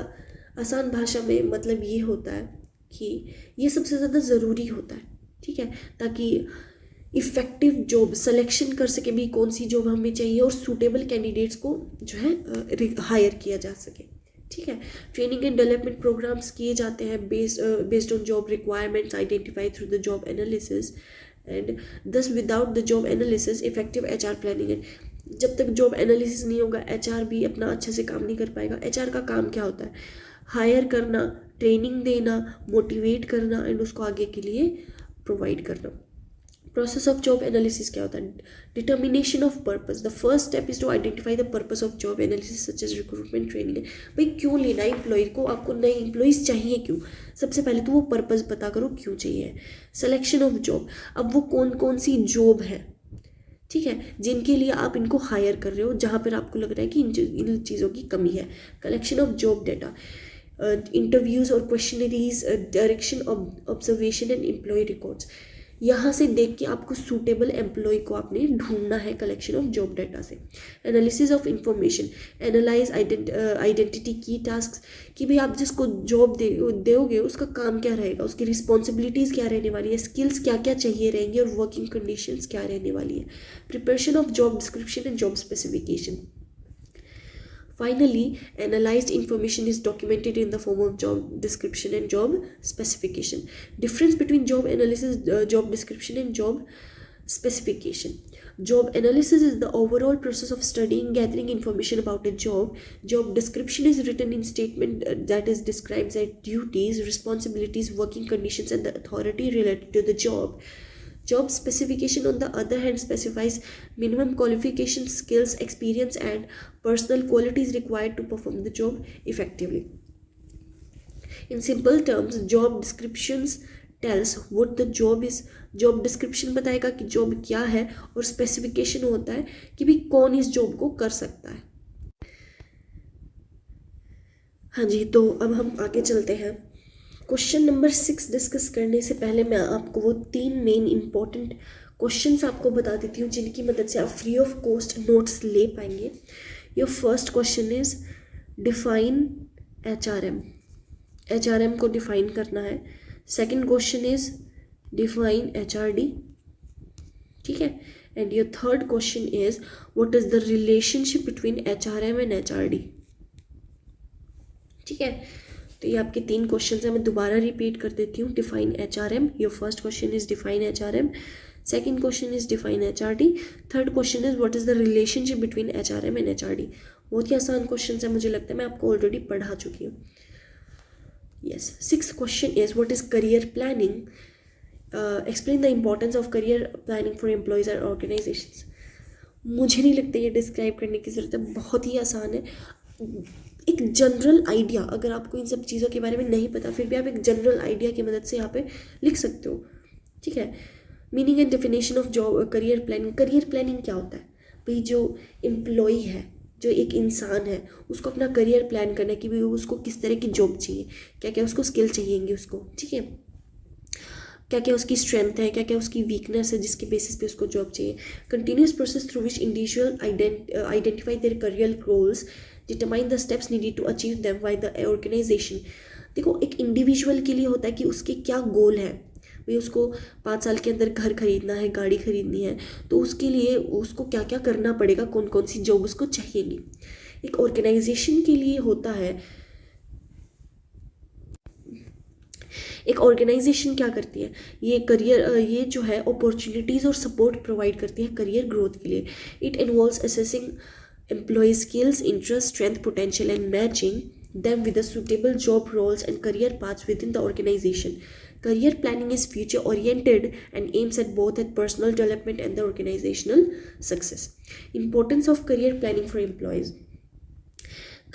आसान भाषा में मतलब ये होता है कि ये सबसे ज़्यादा ज़रूरी होता है, ठीक है, ताकि इफ़ेक्टिव जॉब सिलेक्शन कर सके भी कौन सी जॉब हमें चाहिए और सूटेबल कैंडिडेट्स को जो है हायर किया जा सके, ठीक है। ट्रेनिंग एंड डेवलपमेंट प्रोग्राम्स किए जाते हैं based on job requirements identify through the job analysis and thus without the job analysis effective HR planning and जब तक जॉब एनालिसिस नहीं होगा HR भी अपना अच्छे से काम नहीं कर पाएगा। HR का काम क्या होता है? हायर करना, ट्रेनिंग देना, मोटिवेट करना एंड उसको आगे के लिए प्रोवाइड करना। प्रोसेस ऑफ जॉब एनालिसिस क्या होता है? Determination of purpose. The first step is to identify the purpose of job analysis such as recruitment training. भाई क्यों लेना है एम्प्लॉय को, आपको नए एम्प्लॉयज़ चाहिए क्यों? सबसे पहले तो वो पर्पस पता करो क्यों चाहिए। सिलेक्शन ऑफ जॉब, अब वो कौन कौन सी जॉब है, ठीक है, जिनके लिए आप इनको हायर कर रहे हो, जहाँ पर आपको लग रहा है कि इन चीज़ों की कमी है। Collection of job data, interviews और questionnaires, direction observation and employ records. यहाँ से देख के आपको सूटेबल एम्प्लॉय को आपने ढूंढना है कलेक्शन ऑफ जॉब डाटा से। Analysis of information, analyse identity की टास्क, कि भाई आप जिसको जॉब दोगे उसका काम क्या रहेगा, उसकी रिस्पॉन्सिबिलिटीज़ क्या रहने वाली है, स्किल्स क्या क्या चाहिए रहेंगी और वर्किंग कंडीशंस क्या रहने वाली है। Preparation of job description and job specification. Finally, analyzed information is documented in the form of job description and job specification. Difference between job analysis, job description and job specification. Job analysis is the overall process of studying, gathering information about a job. Job description is written in statement that is describes the duties, responsibilities, working conditions and the authority related to the job. Job specification, on the other hand, specifies minimum qualifications, skills, experience, and personal qualities required to perform the job effectively. In simple terms, job descriptions tells what the job is. Job description बताएगा कि job क्या है और specification होता है कि भी कौन इस job को कर सकता है। हाँ जी, तो अब हम आगे चलते हैं। क्वेश्चन नंबर 6 डिस्कस करने से पहले मैं आपको वो 3 मेन इंपॉर्टेंट क्वेश्चंस आपको बता देती हूँ जिनकी मदद से आप फ्री ऑफ कॉस्ट नोट्स ले पाएंगे। Your first question is define HRM। HRM को डिफाइन करना है। Second question is define HRD, ठीक है। And your third question is what is the relationship between HRM and HRD, ठीक है। तो ये आपके 3 क्वेश्चन हैं, मैं दोबारा रिपीट कर देती हूँ। Define HRM, your first question is define HRM, second question is define HRD, third question is what is the relationship between HRM and HRD। बहुत ही आसान क्वेश्चन है, मुझे लगता है मैं आपको ऑलरेडी पढ़ा चुकी हूँ। Yes, six question is what is career planning, explain the importance of career planning for employees और ऑर्गेनाइजेशंस। मुझे नहीं लगता ये डिस्क्राइब करने की ज़रूरत है, बहुत ही आसान है। एक जनरल आइडिया, अगर आपको इन सब चीज़ों के बारे में नहीं पता फिर भी आप एक जनरल आइडिया की मदद से यहाँ पे लिख सकते हो, ठीक है। Meaning and definition of job career planning. Career planning क्या होता है भाई? जो एम्प्लॉई है, जो एक इंसान है, उसको अपना करियर प्लान करना है कि भाई उसको किस तरह की जॉब चाहिए, क्या क्या उसको स्किल चाहिएंगे उसको, ठीक है। क्या क्या उसकी स्ट्रेंथ है, क्या क्या उसकी वीकनेस है जिसके बेसिस पे उसको जॉब चाहिए। Continuous process through which individual identify their career goals, determine the steps needed to achieve them by the organization. देखो, एक इंडिविजुअल के लिए होता है कि उसके क्या गोल है। भाई उसको 5 साल के अंदर घर खरीदना है, गाड़ी खरीदनी है, तो उसके लिए उसको क्या क्या करना पड़ेगा, कौन कौन सी जॉब उसको चाहिएगी। एक ऑर्गेनाइजेशन के लिए होता है, एक ऑर्गेनाइजेशन क्या करती है, ये करियर, ये जो है अपॉर्चुनिटीज़ और सपोर्ट प्रोवाइड करती है करियर ग्रोथ के लिए। It involves assessing employ skills, interest, strength, potential and matching them with the suitable job roles and career paths within the organization. Career planning is future oriented and aims at both at personal development and the organizational success. Importance of career planning for employees.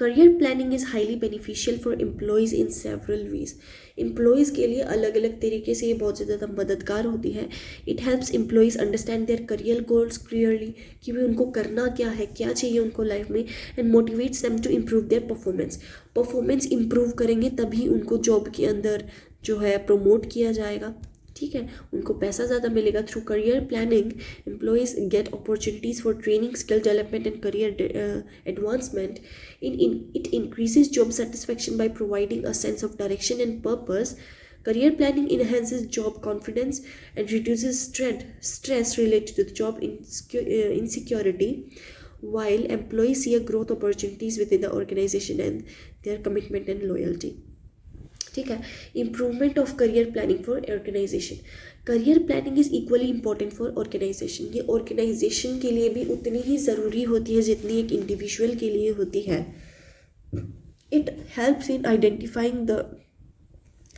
Career planning is highly beneficial for employees in several ways. Employees के लिए अलग अलग तरीके से ये बहुत ज़्यादा मददगार होती है. It helps employees understand their career goals clearly, कि भी उनको करना क्या है, क्या चाहिए उनको लाइफ में, and motivates them to improve their performance. Performance improve करेंगे तभी उनको जॉब के अंदर जो है प्रमोट किया जाएगा, ठीक है, उनको पैसा ज़्यादा मिलेगा। Through career planning employees get opportunities for training, skill development and career advancement. It increases job satisfaction by providing a sense of direction and purpose. Career planning enhances job confidence and reduces stress related to the job insecurity, while employees see a growth opportunities within the organization and their commitment and loyalty. ठीक है. Improvement of career planning for organization. Career planning is equally important for organization. ये organization के लिए भी उतनी ही ज़रूरी होती है जितनी एक इंडिविजुअल के लिए होती है. It helps in identifying the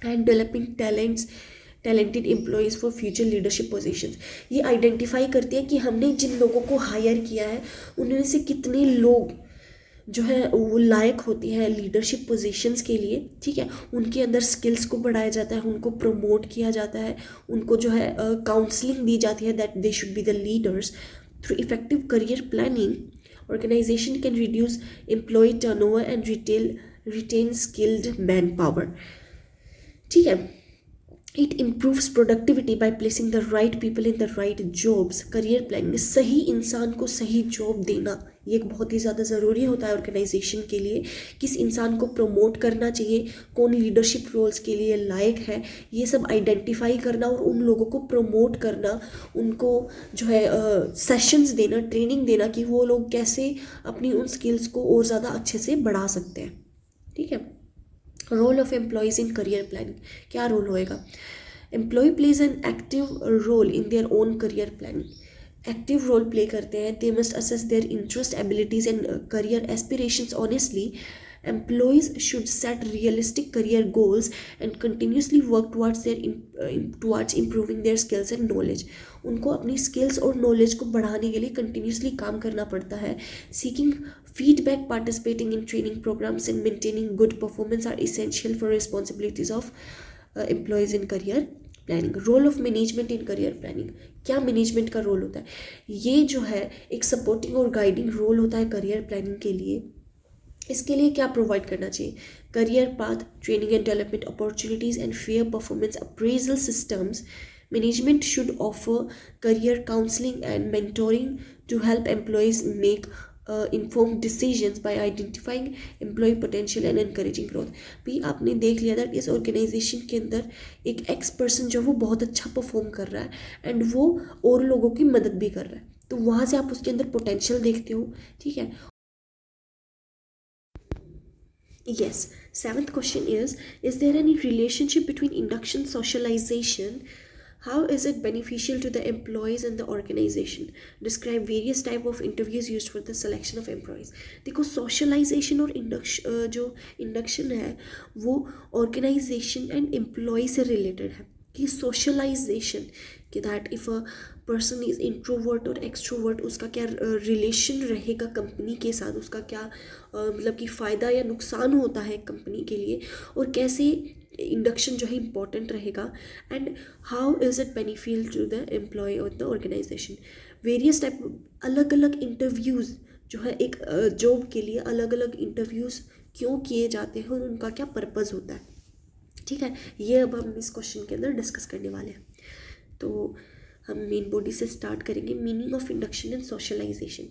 end developing talented employees for future leadership positions. ये आइडेंटिफाई करती है कि हमने जिन लोगों को हायर किया है उनमें से कितने लोग जो है वो लायक होती है लीडरशिप पोजीशंस के लिए, ठीक है. उनके अंदर स्किल्स को बढ़ाया जाता है, उनको प्रमोट किया जाता है, उनको जो है काउंसलिंग दी जाती है that they should be the leaders. Through effective career planning organization can reduce employ turnover and retain skilled manpower, ठीक है. It improves productivity by placing the right people in the right jobs. Career planning, सही इंसान को सही job देना, ये एक बहुत ही ज़्यादा ज़रूरी होता है ऑर्गेनाइजेशन के लिए. किस इंसान को प्रमोट करना चाहिए, कौन लीडरशिप रोल्स के लिए लायक है, ये सब आइडेंटिफाई करना और उन लोगों को प्रमोट करना, उनको जो है सेशंस देना, ट्रेनिंग देना कि वो लोग कैसे अपनी उन स्किल्स को और ज़्यादा अच्छे से बढ़ा सकते हैं, ठीक है. Role of employees in career planning, क्या रोल होएगा. Employ plays an active role in their own career planning. Active role play करते हैं. They must assess their interest, abilities and career aspirations honestly. Employees should set realistic career goals and continuously work towards improving their skills and knowledge. उनको अपनी skills और knowledge को बढ़ाने के लिए continuously काम करना पड़ता है. Seeking feedback, participating in training programs and maintaining good performance are essential for responsibilities of employees in career planning. Role of management in career planning, क्या मैनेजमेंट का रोल होता है. ये जो है एक सपोर्टिंग और गाइडिंग रोल होता है करियर प्लानिंग के लिए. इसके लिए क्या प्रोवाइड करना चाहिए? Career path, training and development opportunities and fair performance appraisal systems. Management should offer career counseling and mentoring to help employees make informed decisions by identifying employee potential and encouraging growth. भी आपने देख लिया था इस organisation के अंदर एक x person जो वो बहुत अच्छा परफॉर्म कर रहा है एंड वो और लोगों की मदद भी कर रहा है, तो वहाँ से आप उसके अंदर पोटेंशियल देखते हो, ठीक है. Yes. Seventh question is there any relationship between induction socialization? How is it beneficial to the employees and the organization? Describe various type of interviews used for the selection of employees. देखो socialization और induction जो induction है वो organization and employee से related है. कि socialization कि that if a person is introvert और extrovert उसका क्या relation रहेगा कंपनी के साथ, उसका क्या मतलब कि फ़ायदा या नुकसान होता है कंपनी के लिए, और कैसे इंडक्शन जो है इम्पॉर्टेंट रहेगा, and how is it beneficial to the employee और द ऑर्गेनाइजेशन. वेरियस टाइप अलग अलग इंटरव्यूज़ जो है एक जॉब के लिए अलग अलग इंटरव्यूज़ क्यों किए जाते हैं और उनका क्या पर्पज़ होता है, ठीक है. ये अब हम इस क्वेश्चन के अंदर डिस्कस करने वाले हैं. तो हम मेन बॉडी से स्टार्ट करेंगे. Meaning of induction and socialisation.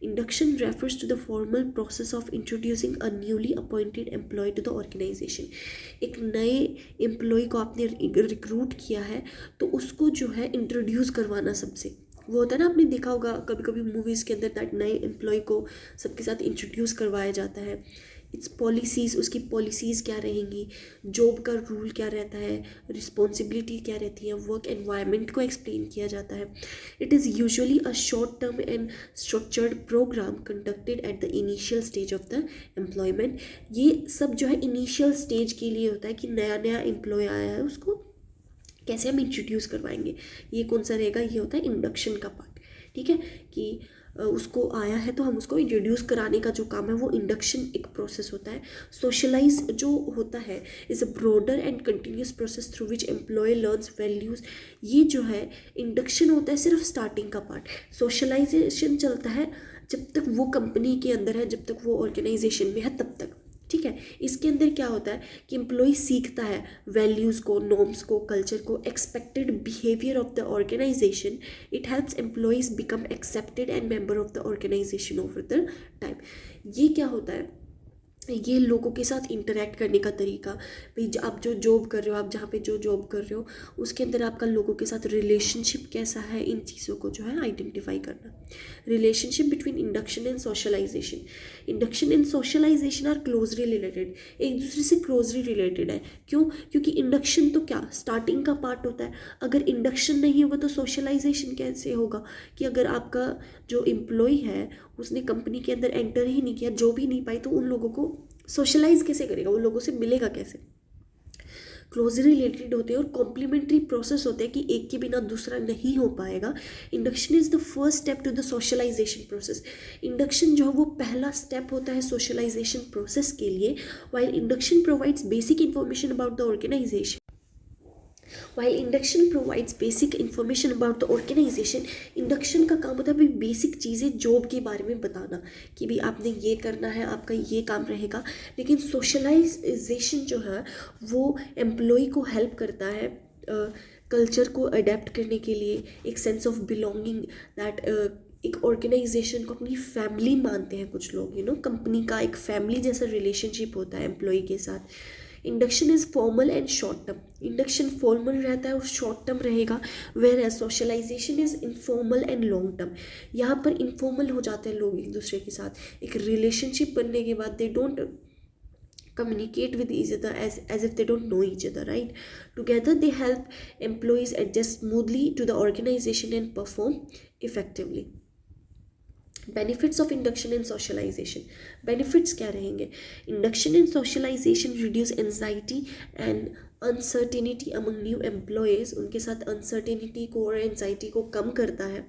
Induction refers to the formal process of introducing a newly appointed employee to the organisation. एक नए एम्प्लॉय को आपने रिक्रूट किया है तो उसको जो है इंट्रोड्यूस करवाना सबसे. वो होता है ना, आपने देखा होगा कभी कभी मूवीज़ के अंदर दैट नए एम्प्लॉय को सबके साथ इंट्रोड्यूस करवाया जाता है. इट्स पॉलिसीज़, उसकी पॉलिसीज़ क्या रहेंगी, जॉब का रूल क्या रहता है, रिस्पॉन्सिबिलिटी क्या रहती है, वर्क एनवायरनमेंट को एक्सप्लेन किया जाता है. It is usually a short term and structured programme conducted at the initial stage of the employment. ये सब जो है इनिशियल स्टेज के लिए होता है कि नया नया एम्प्लॉय आया है उसको कैसे हम इंट्रोड्यूस करवाएंगे. ये कौन सा रहेगा, ये होता है इंडक्शन का पार्ट, ठीक है. कि उसको आया है तो हम उसको इंट्रोड्यूस कराने का जो काम है वो इंडक्शन एक प्रोसेस होता है. सोशलाइज जो होता है is a broader and continuous process through which employee learns values. ये जो है इंडक्शन होता है सिर्फ स्टार्टिंग का पार्ट. सोशलाइजेशन चलता है जब तक वो कंपनी के अंदर है, जब तक वो ऑर्गेनाइजेशन में है तब तक, ठीक है. इसके अंदर क्या होता है कि एम्प्लॉय सीखता है वैल्यूज़ को, नॉर्म्स को, कल्चर को, expected behaviour of the organisation. It helps employees become accepted and member of the organisation over the time. ये क्या होता है, ये लोगों के साथ इंटरेक्ट करने का तरीका. भाई आप जो जॉब कर रहे हो, आप जहाँ पे जो जॉब कर रहे हो उसके अंदर आपका लोगों के साथ रिलेशनशिप कैसा है, इन चीज़ों को जो है आइडेंटिफाई करना. Relationship between induction and socialisation. Induction and socialisation are closely related, एक दूसरे से क्लोजली रिलेटेड है. क्यों? क्योंकि इंडक्शन तो क्या स्टार्टिंग का पार्ट होता है. अगर इंडक्शन नहीं होगा तो सोशलाइजेशन कैसे होगा, कि अगर आपका जो एम्प्लॉय है उसने कंपनी के अंदर एंटर ही नहीं किया, जो भी नहीं पाई, तो उन लोगों को सोशलाइज कैसे करेगा, उन लोगों से मिलेगा कैसे. क्लोजली रिलेटेड होते हैं और कॉम्प्लीमेंट्री प्रोसेस होते हैं कि एक के बिना दूसरा नहीं हो पाएगा. Induction is the first step to the socialisation process. Induction जो है वो पहला स्टेप होता है सोशलाइजेशन प्रोसेस के लिए. While induction provides basic information about the organisation, while induction provides basic information about the organisation. Induction का काम होता है भाई बेसिक चीज़ें जॉब के बारे में बताना कि भाई आपने ये करना है, आपका ये काम रहेगा. लेकिन सोशलाइजेशन जो है वो एम्प्लॉय को हेल्प करता है कल्चर को अडेप्ट करने के लिए, एक सेंस ऑफ बिलोंगिंग दैट एक ऑर्गेनाइजेशन को अपनी फैमिली मानते हैं कुछ लोग, कंपनी का एक फैमिली जैसा रिलेशनशिप होता है एम्प्लॉय के साथ. Induction is formal and short term. Induction formal रहता है और शॉर्ट टर्म रहेगा, whereas socialisation is informal and long term. यहाँ पर इनफॉर्मल हो जाते हैं लोग एक दूसरे के साथ, एक रिलेशनशिप बनने के बाद they don't communicate with each other as if they don't know each other, right? Together they help employees adjust smoothly to the organization and perform effectively. Benefits of induction and socialisation. Benefits क्या रहेंगे? Induction and socialisation reduce anxiety and uncertainty among new employees. उनके साथ uncertainty को और anxiety को कम करता है.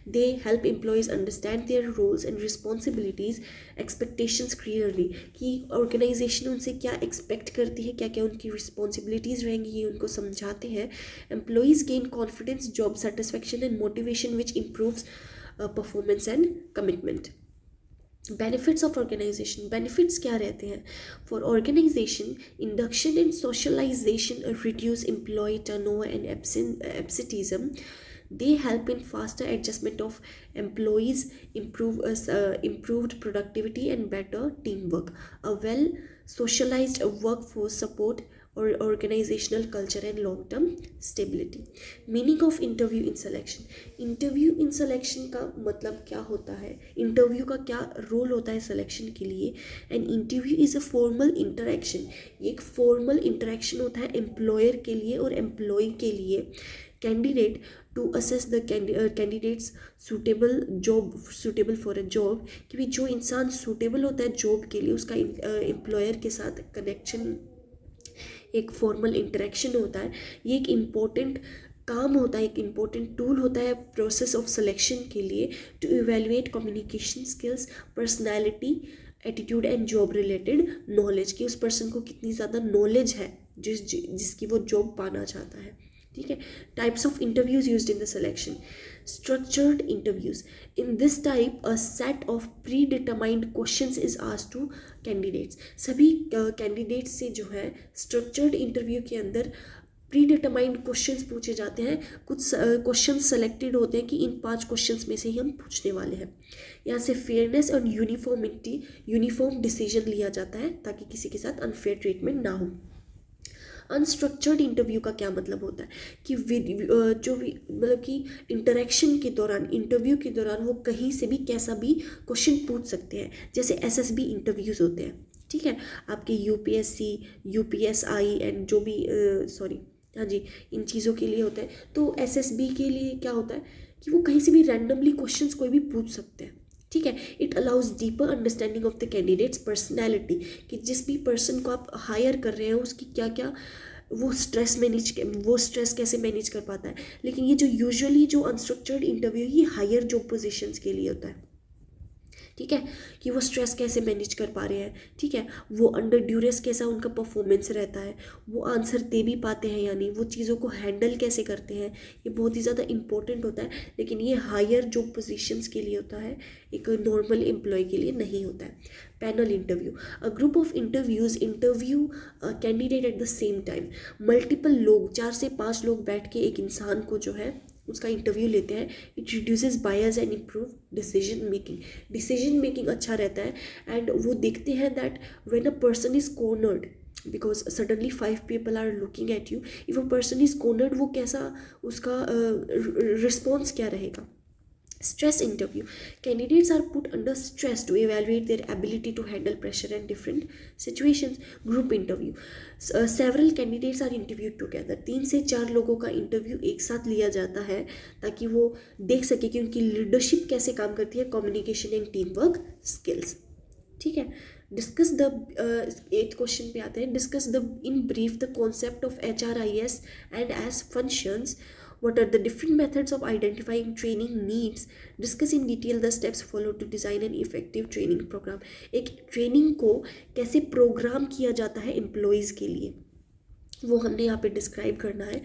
They help employees understand their roles and responsibilities, expectations clearly, कि ऑर्गेनाइजेशन उनसे क्या एक्सपेक्ट करती है, क्या क्या उनकी रिस्पॉन्सिबिलिटीज़ रहेंगी, ये उनको समझाते हैं. Employees gain confidence, job satisfaction and motivation which improves performance and commitment. Benefits of organisation, benefits क्या रहते हैं? For organisation, induction and socialisation reduce employ turnover and absenteeism. They help in faster adjustment of employees, improved productivity and better teamwork. A well socialized workforce support or organizational culture and long term stability. Meaning of interview in selection. Interview in selection का मतलब क्या होता है, interview का क्या role होता है selection के लिए? And interview is a formal interaction. ये एक फॉर्मल इंटरेक्शन होता है एम्प्लॉयर के लिए और एम्प्लॉय के लिए. Candidate to assess the candidates suitable for a job, कि भी जो इंसान सूटेबल होता है जॉब के लिए उसका एम्प्लॉयर के साथ कनेक्शन, एक फॉर्मल इंटरेक्शन होता है. ये एक इम्पोर्टेंट काम होता है, एक इम्पोर्टेंट टूल होता है प्रोसेस ऑफ सिलेक्शन के लिए, to evaluate communication skills, personality, attitude and job related knowledge, कि उस पर्सन को कितनी ज़्यादा नॉलेज है जिसकी वो जॉब पाना चाहता है. ठीक है. Types of interviews used in the selection. Structured interviews. In this type a set of predetermined questions is asked to candidates. सभी कैंडिडेट्स से जो है स्ट्रक्चर्ड इंटरव्यू के अंदर प्री डिटरमाइंड क्वेश्चंस पूछे जाते हैं. कुछ क्वेश्चन सेलेक्टेड होते हैं कि इन 5 क्वेश्चंस में से ही हम पूछने वाले हैं. यहाँ से फेयरनेस और यूनिफॉर्म डिसीजन लिया जाता है ताकि किसी के साथ अनफेयर ट्रीटमेंट ना हो. अनस्ट्रक्चर्ड इंटरव्यू का क्या मतलब होता है कि जो भी मतलब कि इंटरव्यू के दौरान वो कहीं से भी कैसा भी क्वेश्चन पूछ सकते हैं. जैसे एसएसबी इंटरव्यूज़ होते हैं. ठीक है. आपके यूपीएससी, यूपीएसआई एंड जो भी हाँ जी, इन चीज़ों के लिए होता है. तो एसएसबी के लिए क्या होता है कि वो कहीं से भी रैंडमली क्वेश्चंस कोई भी पूछ सकते हैं. ठीक है. It allows deeper understanding of the candidates personality, कि जिस भी पर्सन को आप हायर कर रहे हैं उसकी क्या क्या वो स्ट्रेस कैसे मैनेज कर पाता है. लेकिन ये जो यूजुअली जो अनस्ट्रक्चर्ड इंटरव्यू ये हायर जॉब पोजीशंस के लिए होता है. ठीक है. कि वो स्ट्रेस कैसे मैनेज कर पा रहे हैं. ठीक है. वो अंडर ड्यूरेस कैसा उनका परफॉर्मेंस रहता है, वो आंसर दे भी पाते हैं या नहीं, वो चीज़ों को हैंडल कैसे करते हैं, ये बहुत ही ज़्यादा इंपॉर्टेंट होता है. लेकिन ये हायर जॉब पोजीशंस के लिए होता है, एक नॉर्मल एम्प्लॉय के लिए नहीं होता है. Panel interview. A group of interview candidate at the same time. Multiple लोग, 4 से 5 लोग बैठ के एक इंसान को जो है उसका इंटरव्यू लेते हैं. It reduces bias and improve decision making अच्छा रहता है. एंड वो देखते हैं that when a person is cornered, because suddenly 5 people are looking at you, if a person is cornered वो कैसा उसका रिस्पॉन्स क्या रहेगा. Stress interview. Candidates are put under stress to evaluate their ability to handle pressure and different situations. Group interview. Several candidates are interviewed together. 3 से 4 लोगों का interview एक साथ लिया जाता है ताकि वो देख सके कि उनकी लीडरशिप कैसे काम करती है, communication and team work skills. ठीक है. डिस्कस द 8th क्वेश्चन पे आते हैं. Discuss the in brief the concept of HRIS and its functions. What are the different methods of identifying training needs? Discuss in detail the steps followed to design an effective training program. एक training को कैसे programme किया जाता है employees के लिए, वो हमने यहाँ पे डिस्क्राइब करना है.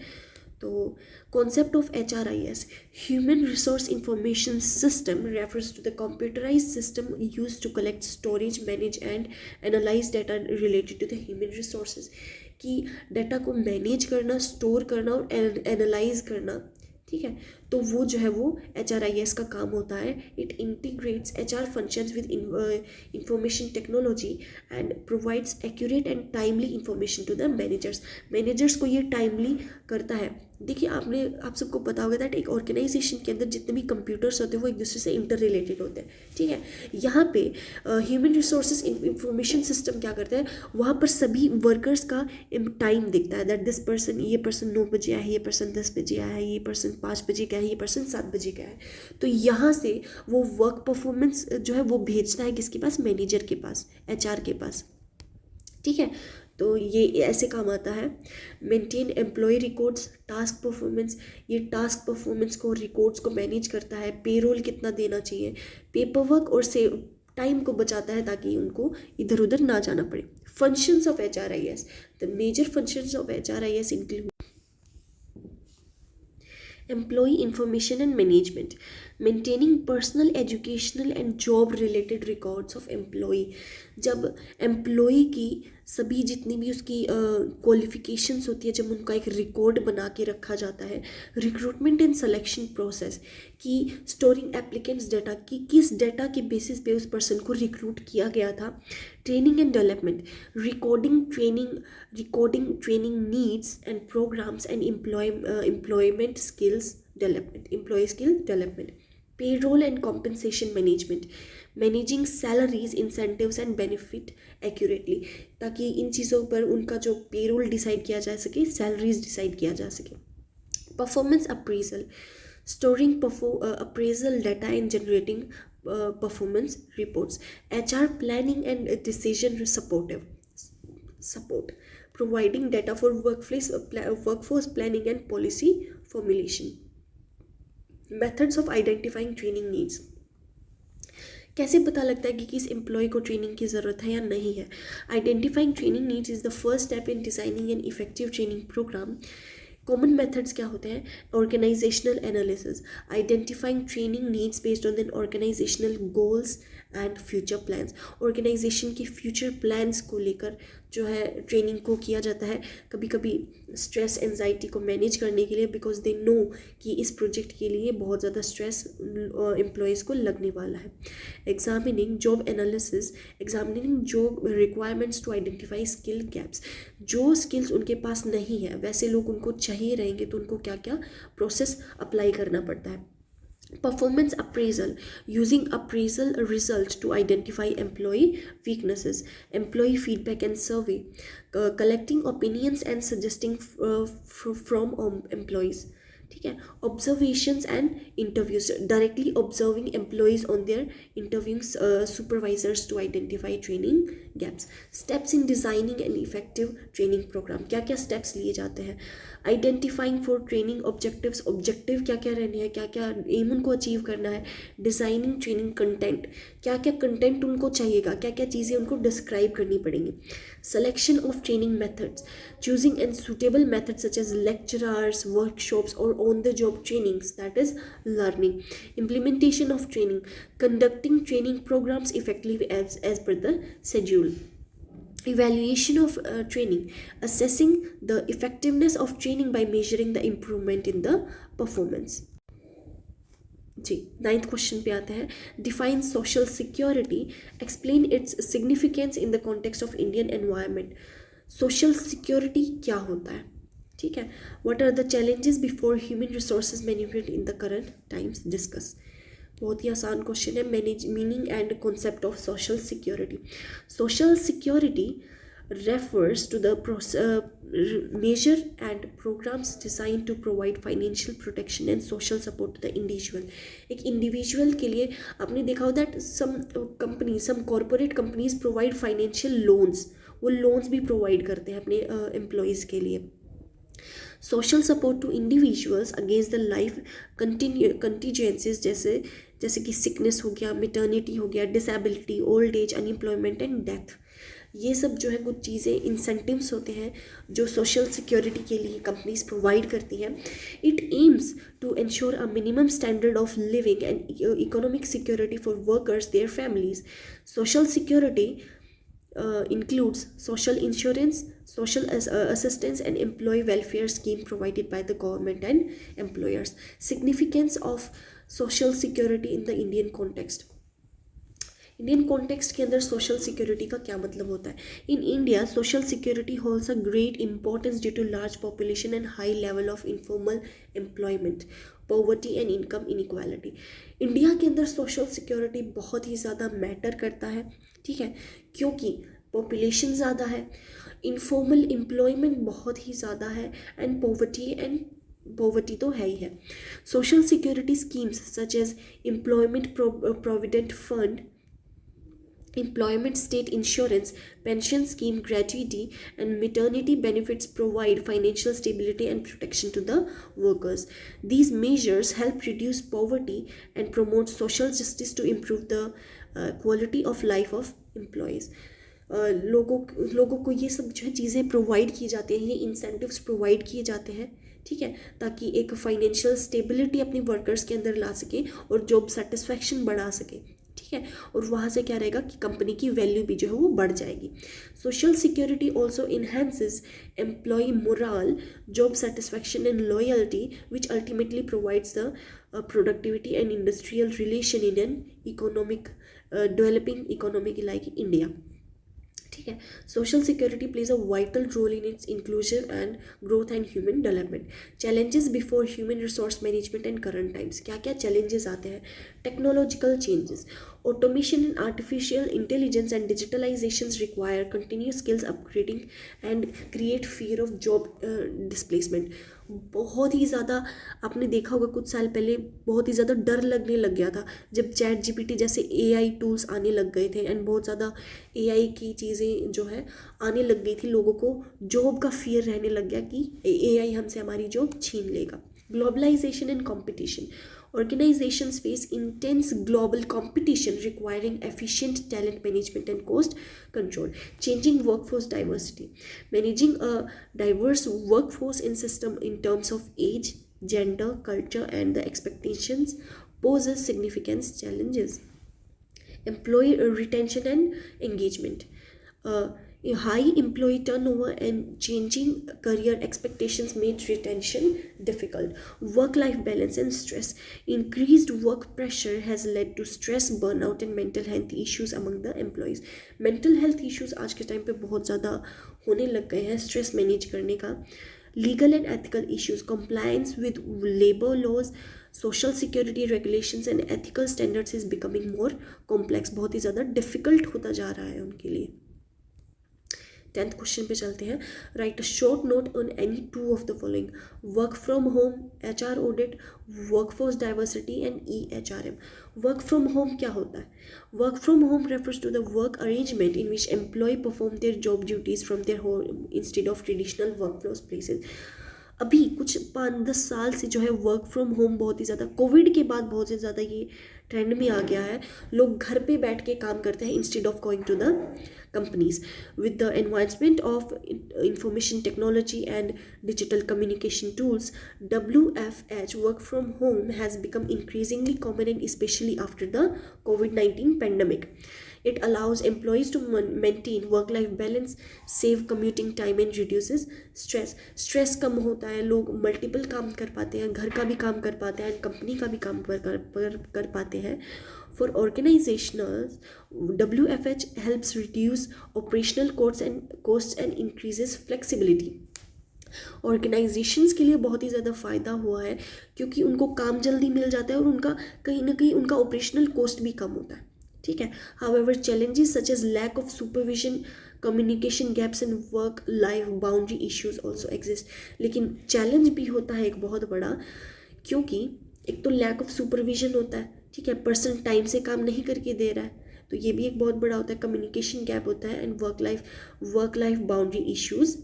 तो concept of HRIS, human resource information system, refers to the computerised system used to collect, storage, manage and analyse data related to the human resources. कि डाटा को मैनेज करना, स्टोर करना और एनालाइज करना. ठीक है. तो वो जो है वो HRIS का काम होता है. It integrates HR functions with information technology and provides accurate and timely information to the managers को ये टाइमली करता है. देखिए आप सबको पता होगा दैट एक ऑर्गेनाइजेशन के अंदर जितने भी कंप्यूटर्स होते हैं वो एक दूसरे से इंटर रिलेटेड होते हैं. ठीक है. यहाँ पे ह्यूमन रिसोर्सेज इंफॉर्मेशन सिस्टम क्या करता है, वहाँ पर सभी वर्कर्स का टाइम दिखता है दैट दिस पर्सन, ये पर्सन 9 बजे आया है, ये पर्सन 10 बजे आया है, ये पर्सन 5 बजे का है, ये पर्सन 7 बजे का है. तो यहाँ से वो वर्क परफॉर्मेंस जो है वो भेजता है किसके पास, मैनेजर के पास, HR के पास. ठीक है. तो ये ऐसे काम आता है. Maintain employee records, task performance, ये टास्क परफॉर्मेंस को, रिकॉर्ड्स को मैनेज करता है. पेरोल कितना देना चाहिए, पेपर वर्क और सेव टाइम को बचाता है ताकि उनको इधर उधर ना जाना पड़े. Functions of HRIS. The major functions of HRIS include Employee information and management, maintaining personal, educational and job related records of employee. जब एम्प्लॉई की सभी जितनी भी उसकी क्वालिफिकेशंस होती है, जब उनका एक रिकॉर्ड बना के रखा जाता है, रिक्रूटमेंट एंड सिलेक्शन प्रोसेस की, स्टोरिंग एप्लीकेंट्स डाटा की, किस डाटा के बेसिस पे उस पर्सन को रिक्रूट किया गया था, training and development, recording training needs and programmes and employment skills development, employee skill development, payroll and compensation management, managing salaries, incentives and benefit accurately, ताकि इन चीज़ों पर उनका जो पेरोल डिसाइड किया जा सके, सैलरीज डिसाइड किया जा सके. Performance appraisal, storing appraisal data and generating performance reports. HR planning and decision support, providing data for workforce planning and policy formulation. Methods of identifying training needs, कैसे पता लगता है कि किस एम्प्लॉय को ट्रेनिंग की ज़रूरत है या नहीं है. Identifying training needs is the first step in designing an effective training programme. Common methods क्या होते हैं? Organisational analysis, identifying training needs based on the organisational goals and future plans. Organisation के फ्यूचर प्लान्स को लेकर जो है training को किया जाता है, कभी कभी स्ट्रेस एंजाइटी को मैनेज करने के लिए, बिकॉज दे नो कि इस प्रोजेक्ट के लिए बहुत ज़्यादा स्ट्रेस एम्प्लॉयज़ को लगने वाला है. Examining job analysis, examining job requirements to identify skill gaps. जो स्किल्स उनके पास नहीं है वैसे लोग उनको चाहिए रहेंगे, तो उनको क्या क्या प्रोसेस अप्लाई करना पड़ता है. Performance appraisal, using appraisal results to identify employee weaknesses, employee feedback and survey, collecting opinions and suggesting from employees. ठीक है. Observations and interviews, directly observing employees on their interviewing supervisors to identify training gaps. Steps in designing and effective training programme, क्या क्या steps लिए जाते हैं. Identifying for training objectives, objective क्या क्या रहने हैं, क्या क्या एम उनको अचीव करना है. डिज़ाइनिंग ट्रेनिंग कंटेंट, क्या क्या कंटेंट उनको चाहिएगा, क्या क्या चीज़ें उनको डिस्क्राइब करनी पड़ेंगी. Selection of training methods, choosing and suitable methods such as lecturers, workshops और on the job trainings, that is learning. Implementation of training, conducting training programs effectively as per the schedule. Evaluation of training, assessing the effectiveness of training by measuring the improvement in the performance. जी, 9th question पे आते हैं. Define social security, explain its significance in the context of Indian environment. Social security क्या होता है? ठीक है. What are the challenges before human resources management in the current times, discuss. बहुत ही आसान क्वेश्चन है. Meaning and concept of social security. Social security refers to the measure and programs designed to provide financial protection and social support to the individual. एक individual के लिए आपने देखा हो that some corporate companies provide financial loans, वो loans भी provide करते हैं अपने एम्प्लॉयज़ के लिए. Social support to individuals against the life contingencies, जैसे कि सिकनेस हो गया, मिटर्निटी हो गया, disability, old age, unemployment and death. ये सब जो है कुछ चीज़ें, इंसेंटिव्स होते हैं जो सोशल सिक्योरिटी के लिए कंपनीज प्रोवाइड करती हैं. It aims to ensure a minimum standard of living and economic security for workers, their families. Social security includes social insurance, social assistance and employee welfare scheme provided by the government and employers. Significance of social security in the Indian context. Indian context के अंदर social security का क्या मतलब होता है? In India social security holds a great importance due to large population and high level of informal employment, poverty and income inequality. India के अंदर social security बहुत ही ज़्यादा मैटर करता है. ठीक है, क्योंकि पॉपुलेशन ज़्यादा है, इनफॉर्मल एम्प्लॉयमेंट बहुत ही ज़्यादा है एंड पॉवर्टी तो है ही है. Social security schemes such as employment provident fund, employment state insurance, pension scheme, gratuity and maternity benefits provide financial stability and protection to the workers. These measures help reduce poverty and promote social justice to improve the quality of life of employees. लोगों को ये सब जो है चीज़ें provide की जाती हैं, ये इंसेंटिव्स प्रोवाइड किए जाते हैं ठीक है, ताकि एक फाइनेंशियल स्टेबिलिटी अपनी वर्कर्स के अंदर ला सके और जॉब सेटिस्फैक्शन बढ़ा सके, ठीक है, और वहाँ से क्या रहेगा कि कंपनी की वैल्यू भी जो है वो बढ़ जाएगी। Social security also enhances employee morale, job satisfaction and loyalty which ultimately provides the productivity and industrial relation in an economic developing economic like India, ठीक है। Social security plays a vital role in its inclusion and growth and human development. Challenges before human resource management and current times, क्या क्या challenges आते हैं? Technological changes, automation and artificial intelligence and digitalisation require continuous skills upgrading and create fear of job displacement. बहुत ही ज़्यादा आपने देखा होगा कुछ साल पहले बहुत ही ज़्यादा डर लगने लग गया था जब चैट जीपीटी जैसे एआई टूल्स आने लग गए थे एंड बहुत ज़्यादा एआई की चीज़ें जो है आने लग गई थी, लोगों को जॉब का फियर रहने लग गया कि एआई हमसे हमारी जॉब छीन लेगा। Globalisation and competition, organizations face intense global competition requiring efficient talent management and cost control. Changing workforce diversity, managing a diverse workforce in system in terms of age, gender, culture and the expectations poses significant challenges. Employee retention and engagement, a high employee turnover and changing career expectations made retention difficult. Work-life balance and stress, increased work pressure has led to stress, burnout and mental health issues among the employees. Mental health issues आज के time पे बहुत ज़्यादा होने लग गए हैं stress manage करने का। Legal and ethical issues, compliance with labor laws, social security regulations and ethical standards is becoming more complex, बहुत ही ज़्यादा डिफ़िकल्ट होता जा रहा है उनके लिए। 10th क्वेश्चन पे चलते हैं। Write a short note on any two of the following: work from home, HR audit, workforce diversity and EHRM। Work from home क्या होता है? Work from home refers to the work arrangement in which employee perform their job duties from their home instead of traditional work places. अभी कुछ 5-10 साल से जो है work from home बहुत ही ज़्यादा, कोविड के बाद बहुत ही ज़्यादा ये ट्रेंड में आ गया है। लोग घर पे बैठ के काम करते हैं instead of going to the companies. With the advancement of information technology and digital communication tools, WFH, work from home, has become increasingly common, and especially after the COVID-19 pandemic. It allows employees to maintain work-life balance, save commuting time and reduces stress. Stress कम होता है, लोग multiple काम कर पाते हैं, घर का भी काम कर पाते हैं, कंपनी का भी काम कर पाते हैं। For organizations, WFH helps reduce operational costs and increases flexibility. Organisations के लिए बहुत ही ज़्यादा फ़ायदा हुआ है क्योंकि उनको काम जल्दी मिल जाता है और उनका कहीं ना कहीं उनका ऑपरेशनल कॉस्ट भी कम होता है, ठीक है। However challenges such as lack of supervision, communication gaps and work life boundary issues also exist. लेकिन चैलेंज भी होता है एक बहुत बड़ा, क्योंकि एक तो लैक ऑफ सुपरविजन होता है, ठीक है, पर्सन टाइम से काम नहीं करके दे रहा है, तो ये भी एक बहुत बड़ा होता है। कम्युनिकेशन गैप होता है and work life boundary issues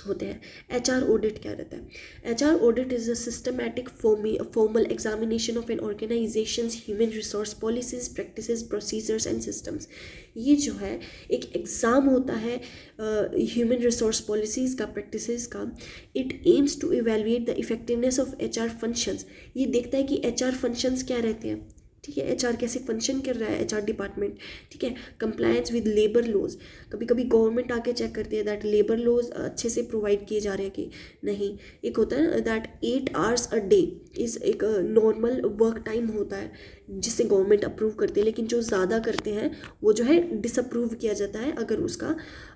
होते हैं। HR ऑडिट क्या रहता है? HR audit is a systematic formal examination of an organisation's human resource policies, practices, procedures and systems. ये जो है एक एग्ज़ाम होता है ह्यूमन रिसोर्स पॉलिसीज़ का, प्रैक्टिसेस का। It aims to evaluate the effectiveness of HR functions. ये देखता है कि HR फंक्शंस क्या रहते हैं, ठीक है, HR कैसे फंक्शन कर रहा है, HR डिपार्टमेंट, ठीक है। कंप्लायंस विद लेबर लॉज, कभी कभी गवर्नमेंट आके चेक करती है दैट लेबर लॉज अच्छे से प्रोवाइड किए जा रहे हैं कि नहीं। एक होता है that 8 hours a day is एक नॉर्मल वर्क टाइम होता है जिसे गवर्नमेंट अप्रूव करती है, लेकिन जो ज़्यादा करते हैं वो जो है डिसअप्रूव किया जाता है अगर उसका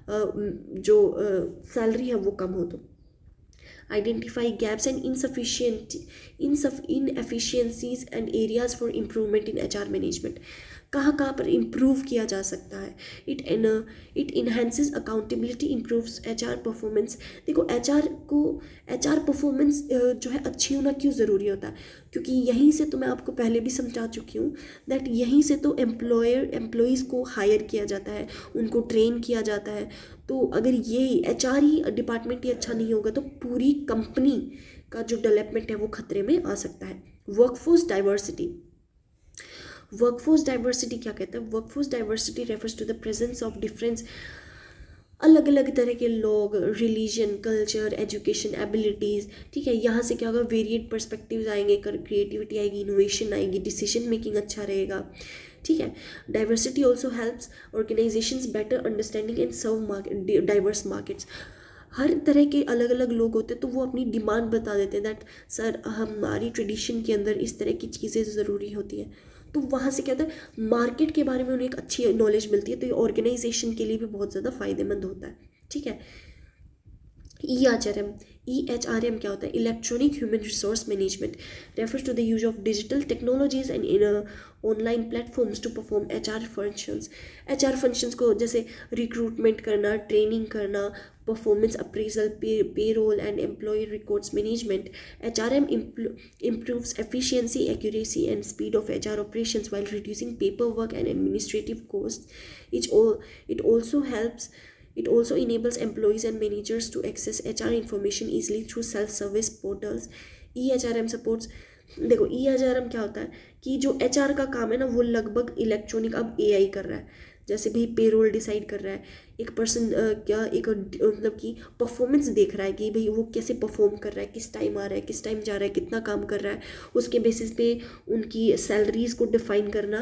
जो सैलरी है वो कम हो तो। Identify gaps and inefficiencies and areas for improvement in HR management. कहाँ पर इम्प्रूव किया जा सकता है? It enhances accountability, improves HR performance. देखो HR परफॉर्मेंस जो है अच्छी होना क्यों ज़रूरी होता है? क्योंकि यहीं से तो मैं आपको पहले भी समझा चुकी हूँ दैट यहीं से तो एम्प्लॉयज़ को हायर किया जाता है, उनको ट्रेन किया जाता है। तो अगर ये HR ही डिपार्टमेंट ही अच्छा नहीं होगा तो पूरी कंपनी का जो डेवलपमेंट है वो खतरे में आ सकता है। वर्कफोर्स डाइवर्सिटी क्या कहता है? Workforce diversity refers to the presence of difference अलग अलग तरह के लोग, रिलीजन, कल्चर, एजुकेशन, एबिलिटीज़, ठीक है। यहाँ से क्या होगा, वेरिएड पर्सपेक्टिव्स आएंगे, क्रिएटिविटी आएगी, इनोवेशन आएगी, डिसीजन मेकिंग अच्छा रहेगा, ठीक है। Diversity also helps organisations better understanding and serve market diverse markets. हर तरह के अलग अलग लोग होते हैं तो वो अपनी डिमांड बता देते हैं दैट सर हमारी ट्रेडिशन के अंदर इस तरह की चीज़ें ज़रूरी होती हैं। तो वहाँ से क्या होता है, मार्केट के बारे में उन्हें एक अच्छी नॉलेज मिलती है, तो ये ऑर्गेनाइजेशन के लिए भी बहुत ज़्यादा फायदेमंद होता है, ठीक है। EHRM, EHRM क्या होता है, electronic human resource management, refers to the use of digital technologies and in online platforms to perform HR functions. HR functions को जैसे रिक्रूटमेंट करना, ट्रेनिंग करना, performance appraisal, payroll and employ records management. HRM improves efficiency, accuracy and speed of HR operations while reducing paperwork and administrative costs. It also helps It also enables employees and managers to access HR information easily through self-service portals. EHRM supports, देखो EHRM क्या होता है कि जो HR का काम है ना वो लगभग इलेक्ट्रॉनिक अब AI कर रहा है। जैसे भी पेरोल डिसाइड कर रहा है, एक पर्सन क्या एक मतलब कि परफॉर्मेंस देख रहा है कि भाई वो कैसे परफॉर्म कर रहा है, किस टाइम आ रहा है, किस टाइम जा रहा है, कितना काम कर रहा है, उसके बेसिस पे उनकी सैलरीज को डिफाइन करना,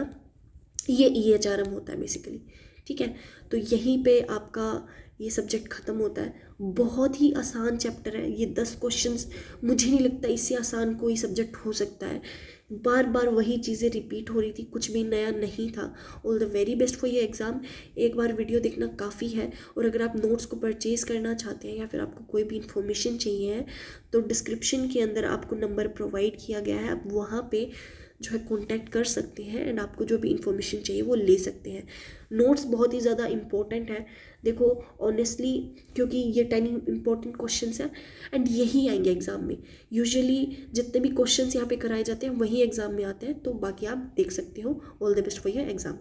ये EHRM होता है बेसिकली, ठीक है। तो यहीं पे आपका ये सब्जेक्ट ख़त्म होता है। बहुत ही आसान चैप्टर है ये, 10 क्वेश्चंस, मुझे नहीं लगता इससे आसान कोई सब्जेक्ट हो सकता है। बार बार वही चीज़ें रिपीट हो रही थी, कुछ भी नया नहीं था। All the very best for ये एग्ज़ाम। एक बार वीडियो देखना काफ़ी है, और अगर आप नोट्स को परचेज़ करना चाहते हैं या फिर आपको कोई भी इन्फॉर्मेशन चाहिए है तो डिस्क्रिप्शन के अंदर आपको नंबर प्रोवाइड किया गया है, आप वहाँ पे जो है कांटेक्ट कर सकते हैं एंड आपको जो भी इन्फॉर्मेशन चाहिए वो ले सकते हैं। नोट्स बहुत ही ज़्यादा इंपॉर्टेंट है, देखो ऑनेस्टली, क्योंकि ये 10 इंपॉर्टेंट क्वेश्चंस हैं एंड यही आएंगे एग्ज़ाम में। यूजुअली जितने भी क्वेश्चंस यहाँ पे कराए जाते हैं वही एग्ज़ाम में आते हैं, तो बाकी आप देख सकते हो। All the best for your exam.